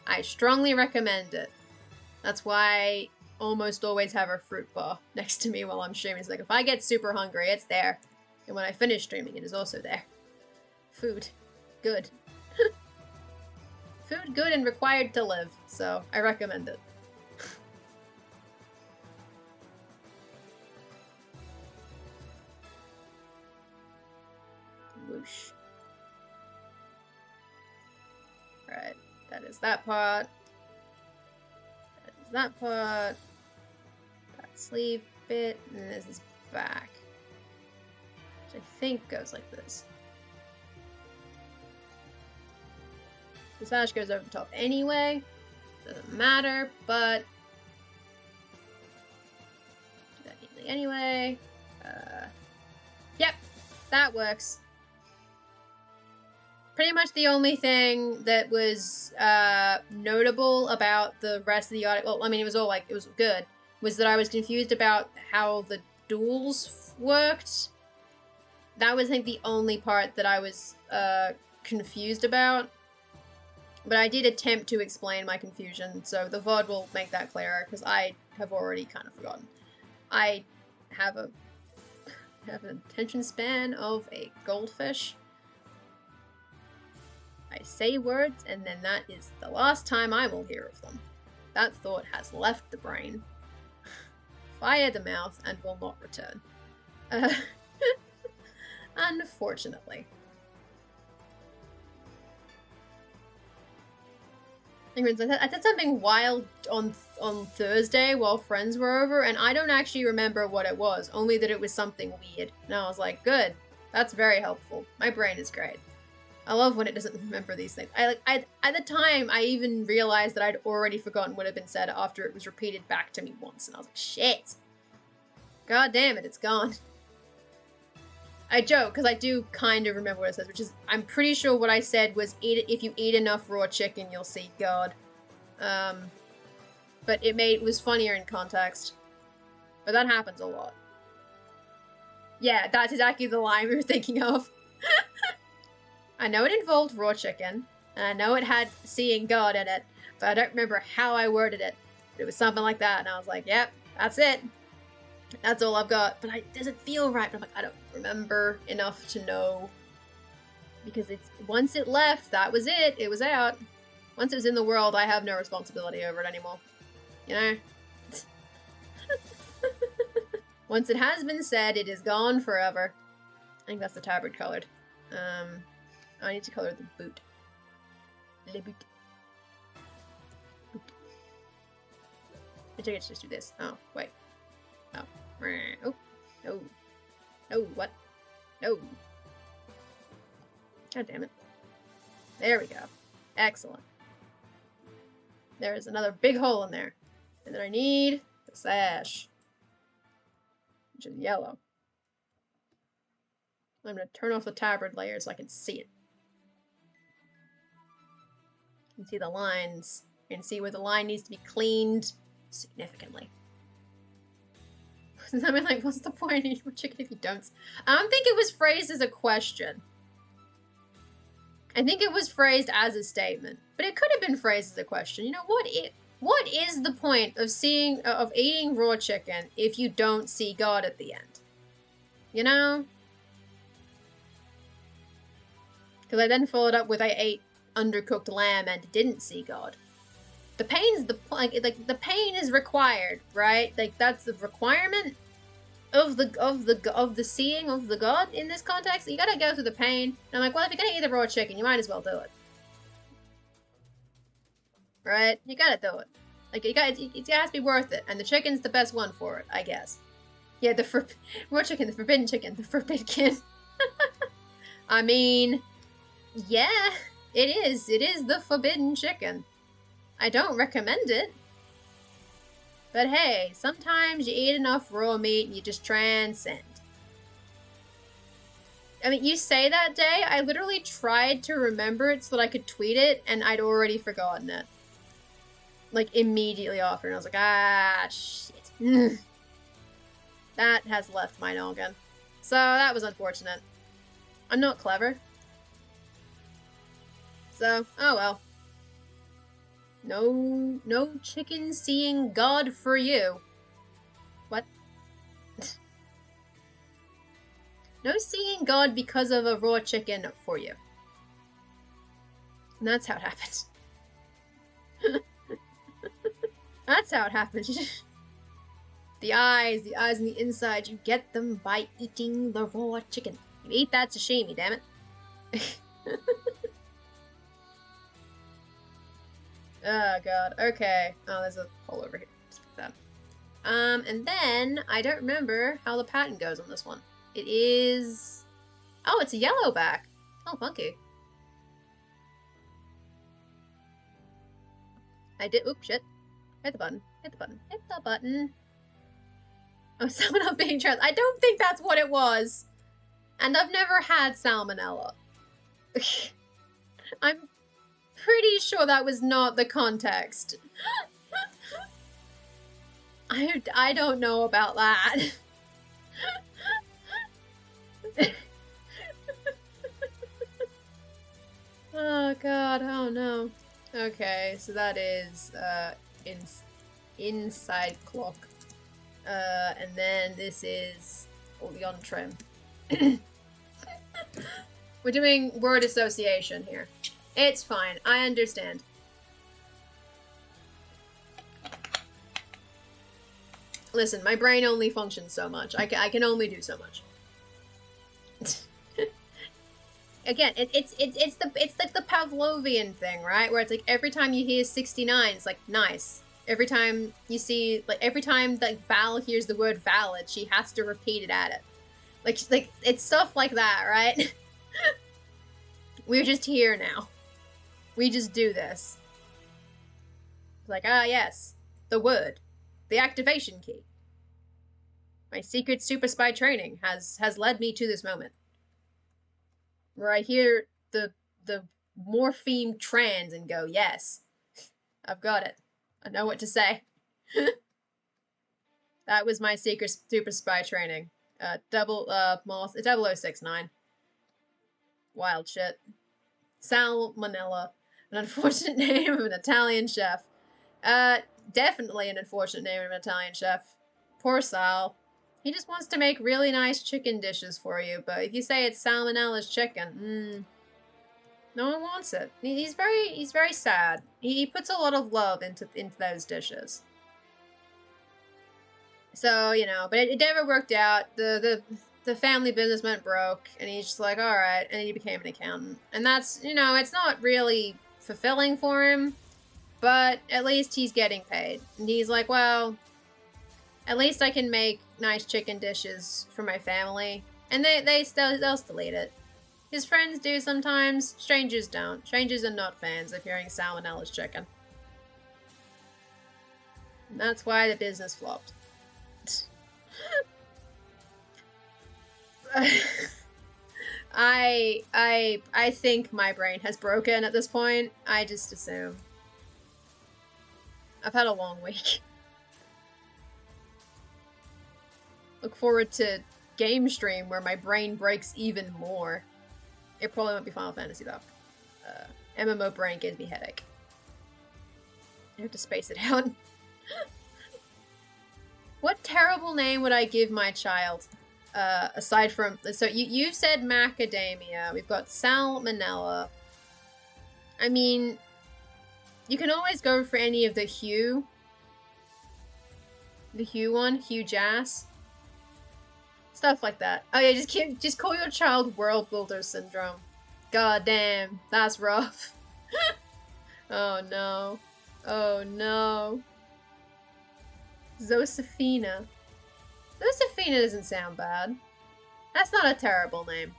I strongly recommend it. That's why I almost always have a fruit bar next to me while I'm streaming. It's like, if I get super hungry, it's there. And when I finish streaming, it is also there. Food. Good. Food good and required to live, so I recommend it. Whoosh. Right, that is that part. That is that part. That sleeve bit, and then this is back. Which I think goes like this. The sash goes over the top anyway. Doesn't matter, but do that neatly anyway. Yep, that works. Pretty much the only thing that was notable about the rest of the article, well, I mean, it was all like, it was good, was that I was confused about how the duels worked. That was, I think, the only part that I was confused about. But I did attempt to explain my confusion, so the VOD will make that clearer, because I have already kind of forgotten. I have an attention span of a goldfish. I say words, and then that is the last time I will hear of them. That thought has left the brain, fired the mouth, and will not return. Unfortunately. I said something wild on Thursday while friends were over, and I don't actually remember what it was, only that it was something weird. And I was like, good. That's very helpful. My brain is great. I love when it doesn't remember these things. At the time, I even realized that I'd already forgotten what had been said after it was repeated back to me once, and I was like, shit. God damn it, it's gone. I joke, because I do kind of remember what it says, which is, I'm pretty sure what I said was, if you eat enough raw chicken, you'll see God. But it was funnier in context. But that happens a lot. Yeah, that's exactly the line we were thinking of. I know it involved raw chicken, and I know it had seeing God in it, but I don't remember how I worded it. But it was something like that, and I was like, yep, that's it. That's all I've got. But it doesn't feel right. I'm like, I don't remember enough to know. Because once it left, that was it. It was out. Once it was in the world, I have no responsibility over it anymore. You know? Once it has been said, it is gone forever. I think that's the tabard colored. I need to color the boot. Le boot. Boot. I think I should just do this. Oh, wait. Oh. Oh. No. No, what? No. God damn it. There we go. Excellent. There is another big hole in there. And then I need the sash, which is yellow. I'm going to turn off the tabard layer so I can see it. You can see the lines. You can see where the line needs to be cleaned significantly. I mean, like, what's the point of eating chicken if you don't? I don't think it was phrased as a question. I think it was phrased as a statement, but it could have been phrased as a question. You know, what is the point of eating raw chicken if you don't see God at the end? You know? Because I then followed up with I ate undercooked lamb and didn't see God. The pain's the pain is required, right? Like that's the requirement of the seeing of the God in this context. You gotta go through the pain. And I'm like, well, if you're gonna eat the raw chicken, you might as well do it, right? You gotta do it. Like it has to be worth it, and the chicken's the best one for it, I guess. Yeah, raw chicken, the forbidden chicken, the forbidden. I mean, yeah, it is. It is the forbidden chicken. I don't recommend it. But hey, sometimes you eat enough raw meat and you just transcend. I mean, you say that day, I literally tried to remember it so that I could tweet it, and I'd already forgotten it. Like, immediately after, and I was like, ah, shit. That has left my noggin. So, that was unfortunate. I'm not clever. So, oh well. No chicken seeing God for you. What? No seeing God because of a raw chicken for you. And that's how it happens. That's how it happens. The eyes on the inside, you get them by eating the raw chicken. You eat that sashimi, damn it. Oh god, okay. Oh, there's a hole over here. Just fix that. And then, I don't remember how the pattern goes on this one. It is... Oh, it's a yellow back. Oh, funky. I did... Oops, shit. Hit the button. Hit the button. Hit the button. Oh, salmonella being trans. I don't think that's what it was. And I've never had salmonella. I'm pretty sure that was not the context. I don't know about that. Oh god, oh no. Okay, so that is inside clock. And then this is all the on trim. We're doing word association here. It's fine. I understand. Listen, my brain only functions so much. I can only do so much. again, it's like the Pavlovian thing, right? Where it's like every time you hear 69, it's like nice. Every time you see, like every time that Val hears the word valid, she has to repeat it at it. Like it's stuff like that, right? We're just here now. We just do this. Like, ah, yes, the word, the activation key. My secret super spy training has led me to this moment, where I hear the morpheme trans and go, yes, I've got it. I know what to say. That was my secret super spy training. 0069. Wild shit. Salmonella. An unfortunate name of an Italian chef. Definitely an unfortunate name of an Italian chef. Poor Sal. He just wants to make really nice chicken dishes for you, but if you say it's Salmonella's chicken, no one wants it. He's very sad. He puts a lot of love into those dishes. So, you know, but it never worked out. The family business went broke, and he's just like, all right, and he became an accountant. And that's, you know, it's not really fulfilling for him, but at least he's getting paid. And he's like, well, at least I can make nice chicken dishes for my family. And they'll still eat it. His friends do sometimes, strangers don't. Strangers are not fans of hearing Salmonella's chicken. And that's why the business flopped. I think my brain has broken at this point. I just assume. I've had a long week. Look forward to game stream where my brain breaks even more. It probably won't be Final Fantasy though. MMO brain gives me headache. I have to space it out. What terrible name would I give my child? Aside from, so you said macadamia. We've got salmonella. I mean, you can always go for any of the Hugh. The Hugh one, Hugh Jass. Stuff like that. Oh yeah, just call your child World Builder Syndrome. God damn, that's rough. Oh no. Oh no. Josephina. Josephina doesn't sound bad. That's not a terrible name.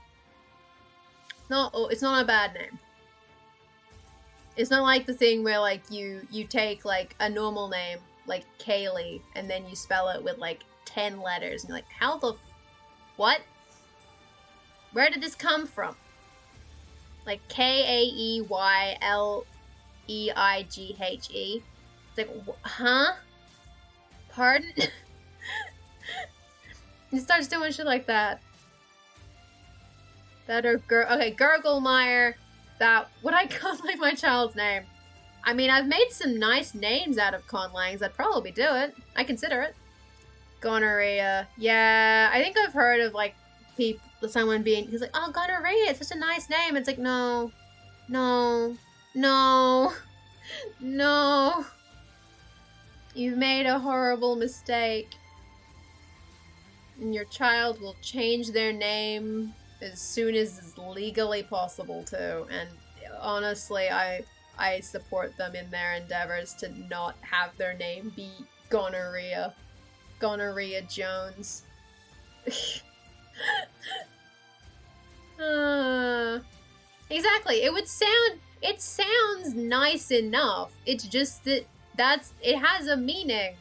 No, it's not a bad name. It's not like the thing where like you take like a normal name like Kaylee and then you spell it with like 10 letters and you're like, how the what? Where did this come from? Like Kaeyleighhe. It's like, huh? Pardon? He starts doing shit like that. That or okay, Gurglemeyer. That would I conlang my child's name? I mean, I've made some nice names out of conlangs. I'd probably do it. I consider it. Gonorrhea. Yeah, I think I've heard of like someone being. He's like, oh, gonorrhea. It's such a nice name. It's like, no, no, no, no. You've made a horrible mistake. And your child will change their name as soon as is legally possible to. And honestly, I support them in their endeavors to not have their name be Gonorrhea. Gonorrhea Jones. Exactly. It sounds nice enough. It's just that it has a meaning.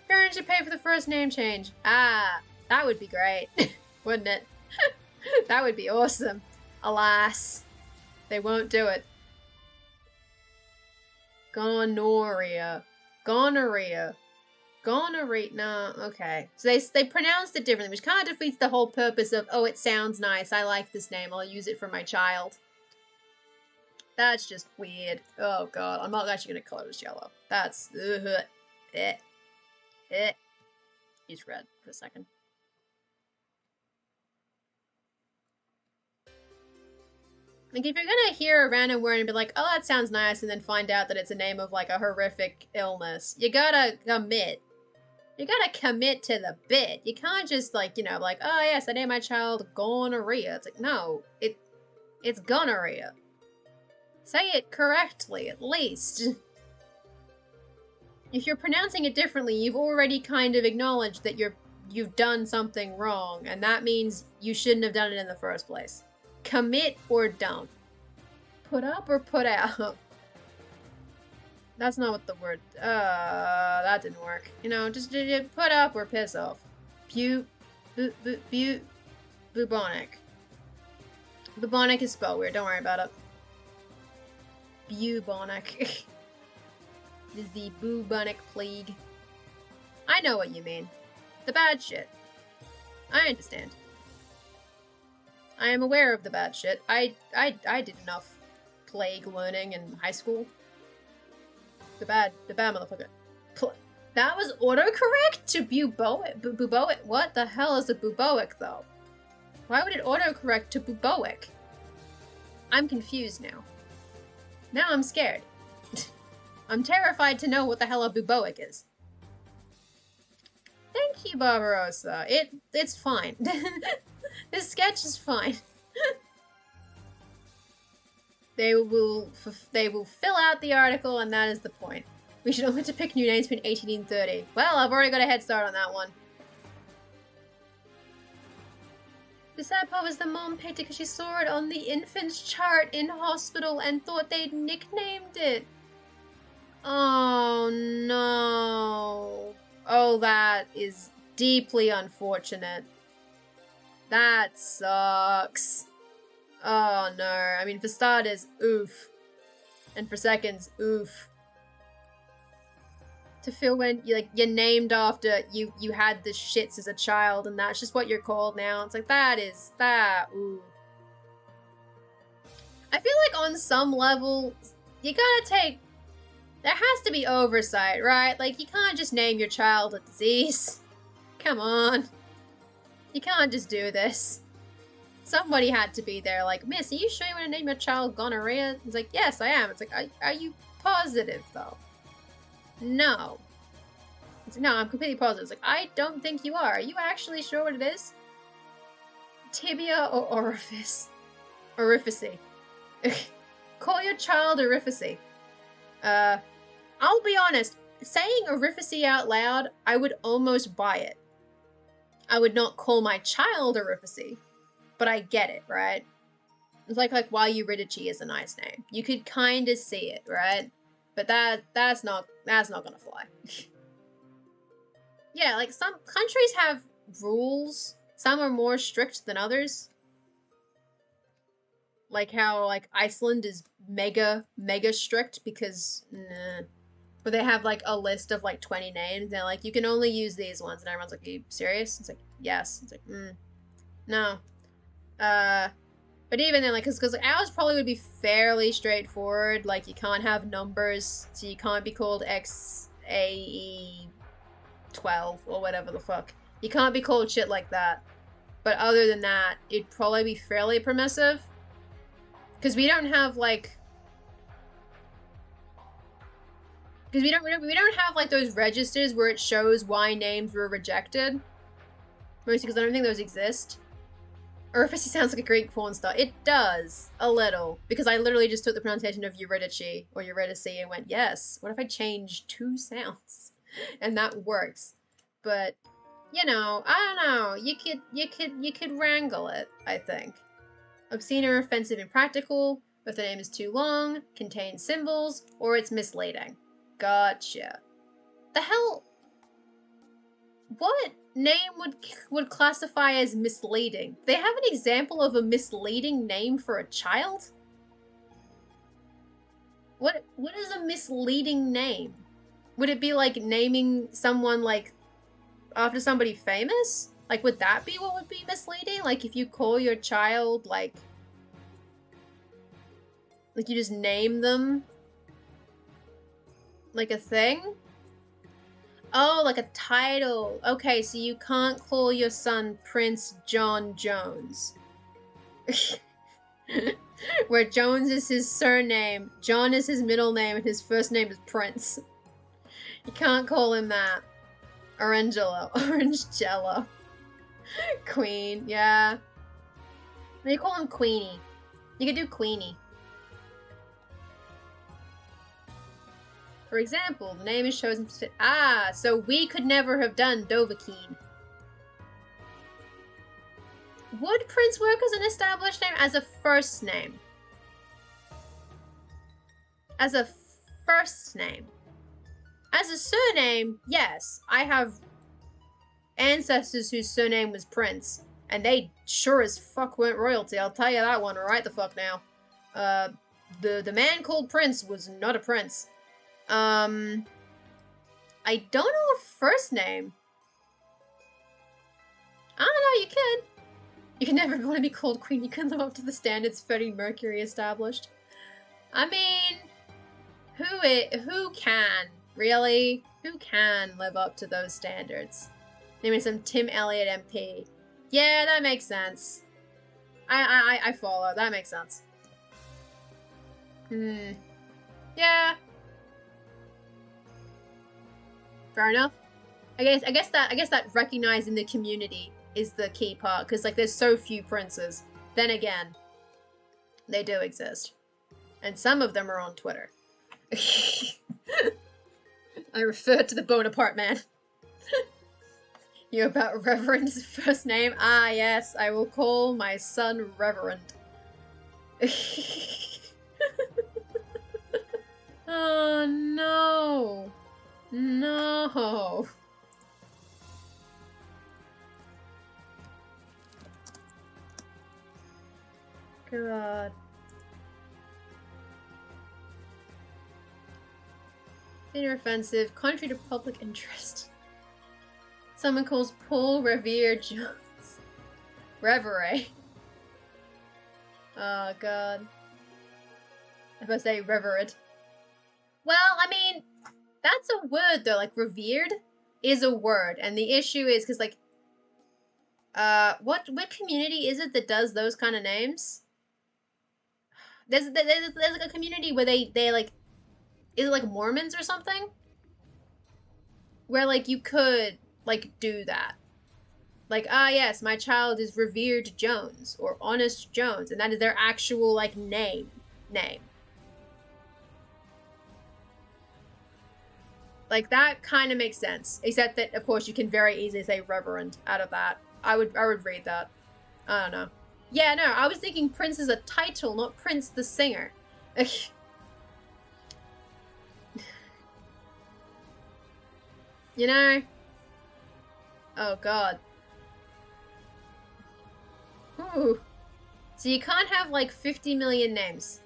Parents should pay for the first name change. Ah, that would be great, wouldn't it? That would be awesome. Alas, they won't do it. Gonorrhea. Gonorrhea. Gonorrhea. No, okay. So they pronounced it differently, which kind of defeats the whole purpose of, oh, it sounds nice. I like this name. I'll use it for my child. That's just weird. Oh, God. I'm not actually going to color this yellow. That's... He's red for a second. Like, if you're gonna hear a random word and be like, oh, that sounds nice, and then find out that it's a name of, like, a horrific illness, you gotta admit, You gotta commit to the bit. You can't just, like, you know, like, oh yes, I named my child gonorrhea. It's like, no, it's gonorrhea. Say it correctly, at least. If you're pronouncing it differently, you've already kind of acknowledged that you've done something wrong, and that means you shouldn't have done it in the first place. Commit or don't. Put up or put out. That's not what the word. That didn't work. You know, just put up or piss off. Bubonic. Bubonic is spelled weird. Don't worry about it. Bubonic. Is the bubonic plague. I know what you mean. The bad shit. I understand. I am aware of the bad shit. I did enough plague learning in high school. The bad motherfucker. That was autocorrect to buboic. What the hell is a buboic, though? Why would it autocorrect to buboic? I'm confused now. Now I'm scared. I'm terrified to know what the hell a buboic is. Thank you, Barbarossa. It's fine. This sketch is fine. They will fill out the article, and that is the point. We should only have to pick new names between 18 and 30. Well, I've already got a head start on that one. The sad part was the mom picked it because she saw it on the infant's chart in hospital and thought they'd nicknamed it. Oh no. Oh, that is deeply unfortunate. That sucks. Oh no. I mean, for starters, oof. And for seconds, oof. To feel when you're named after you had the shits as a child and that's just what you're called now. It's like ooh. I feel like on some level you gotta take, there has to be oversight, right? Like, you can't just name your child a disease. Come on. You can't just do this. Somebody had to be there like, Miss, are you sure you want to name your child gonorrhea? It's like, yes, I am. It's like, are you positive, though? No. It's like, no, I'm completely positive. It's like, I don't think you are. Are you actually sure what it is? Tibia or orifice? Orifice. Call your child orifice. I'll be honest, saying orifice out loud, I would almost buy it. I would not call my child orifice, but I get it, right? It's like why Eurydice is a nice name. You could kind of see it, right? But that's not gonna fly. Yeah, like some countries have rules. Some are more strict than others. Like how Iceland is mega strict because but they have a list of 20 names and they're like, you can only use these ones, and everyone's like, are you serious? It's like, yes. It's like, no. But even then, because ours probably would be fairly straightforward. Like, you can't have numbers, so you can't be called XAE 12 or whatever the fuck. You can't be called shit like that. But other than that, it'd probably be fairly permissive. Because we don't have because we don't have those registers where it shows why names were rejected. Mostly because I don't think those exist. Orifice sounds like a Greek porn star. It does a little, because I literally just took the pronunciation of Eurydice or Eurydice and went, yes. What if I change 2 sounds? And that works. But you know, I don't know. You could wrangle it, I think. Obscene or offensive impractical, if the name is too long, contains symbols, or it's misleading. Gotcha. The hell? What name would classify as misleading? They have an example of a misleading name for a child? What is a misleading name? Would it be like naming someone after somebody famous? Would that be what would be misleading? If you call your child, you just name them? A thing? Oh, a title. Okay, so you can't call your son Prince John Jones. Where Jones is his surname, John is his middle name, and his first name is Prince. You can't call him that. Orangelo. Orange Jello. Queen, yeah. You call him Queenie. You could do Queenie. For example, the name is chosen to... Ah, so we could never have done Dovahkiin. Would Prince work as an established name? As a first name? As a first name. As a surname, yes. I have ancestors whose surname was Prince. And they sure as fuck weren't royalty, I'll tell you that one right the fuck now. The man called Prince was not a prince. I don't know a first name. I don't know, you could. You can never want to be called Queen. You can live up to the standards Freddie Mercury established. I mean, who can? Really? Who can live up to those standards? Maybe some Tim Elliott MP. Yeah, that makes sense. I follow. That makes sense. Yeah. Fair enough. I guess that recognizing the community is the key part, because like there's so few princes. Then again, they do exist, and some of them are on Twitter. I refer to the Bonaparte man. You about Reverend's first name? Ah, yes, I will call my son Reverend. Oh no. No. God. Inoffensive, contrary to public interest. Someone calls Paul Revere Jones. Revere. Oh god. I was say revered. Well, I mean, that's a word though. Like revered is a word, and the issue is because like, what community is it that does those kind of names? There's like a community where they like, is it like Mormons or something? Where like you could like do that. Like, ah yes, my child is Revered Jones or Honest Jones, and that is their actual like name. Like that kind of makes sense, except that of course you can very easily say Reverend out of that. I would read that. I don't know. Yeah, no, I was thinking Prince is a title, not Prince the singer. You know? Oh god. Ooh. So you can't have like 50 million names.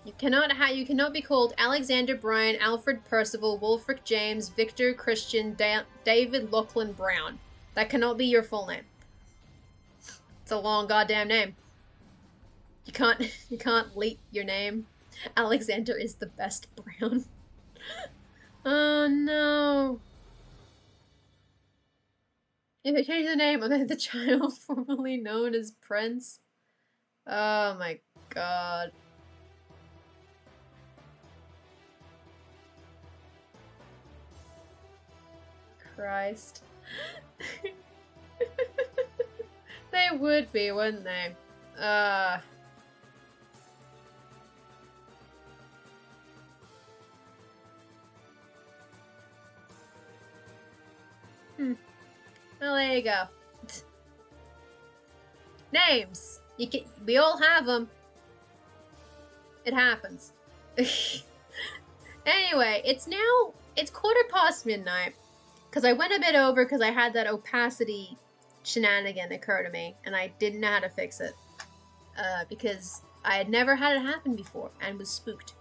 You cannot be called Alexander Bryan, Alfred Percival, Wolfric James, Victor Christian, David Lachlan Brown. That cannot be your full name. It's a long goddamn name. You can't leak your name. Alexander is the best Brown. Oh no. If I change the name, I'm the child formerly known as Prince. Oh my god. Christ. They would be, wouldn't they? Well, there you go. Names. We all have them. It happens. Anyway, it's midnight. Because I went a bit over because I had that opacity shenanigan occur to me, and I didn't know how to fix it. Because I had never had it happen before, and was spooked.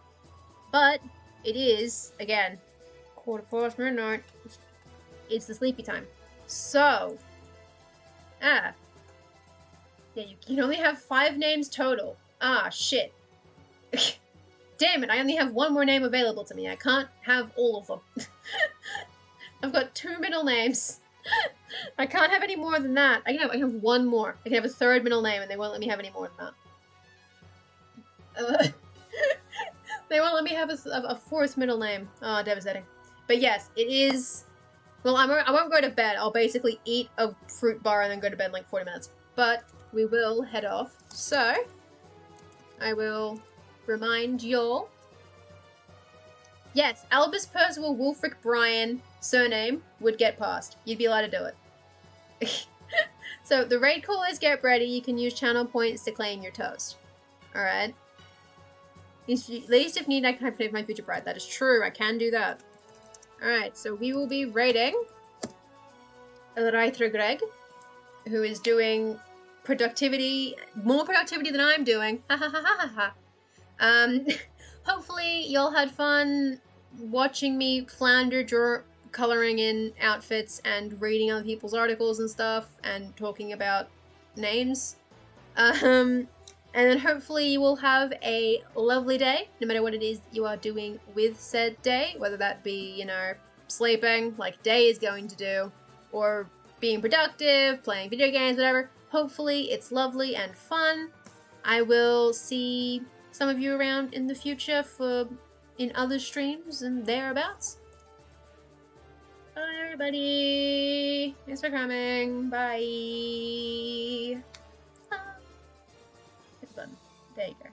But, it is, again, midnight. It's the sleepy time. So, yeah, you can only have 5 names total. Ah, shit. Damn it, I only have 1 more name available to me. I can't have all of them. I've got 2 middle names. I can't have any more than that. I can have 1 more. I can have a 3rd middle name, and they won't let me have any more than that. They won't let me have a forced middle name. Oh, devastating. But yes, it is... Well, I won't go to bed. I'll basically eat a fruit bar and then go to bed in like 40 minutes. But we will head off. So, I will remind y'all. Yes, Albus Percival Wulfric Brian, surname, would get passed. You'd be allowed to do it. So, the raid callers get ready. You can use channel points to claim your toast. Alright? At least if need, I can hyphenate my future bride. That is true. I can do that. Alright, so we will be raiding Elreithra Greg, who is doing productivity, more productivity than I'm doing. Ha ha ha ha ha ha. Hopefully y'all had fun watching me flounder coloring in outfits and reading other people's articles and stuff and talking about names. And then hopefully you will have a lovely day, no matter what it is you are doing with said day, whether that be, you know, sleeping, like Day is going to do, or being productive, playing video games, whatever. Hopefully it's lovely and fun. I will see some of you around in the future in other streams and thereabouts. Bye everybody! Thanks for coming. Bye! Hit the button. There you go.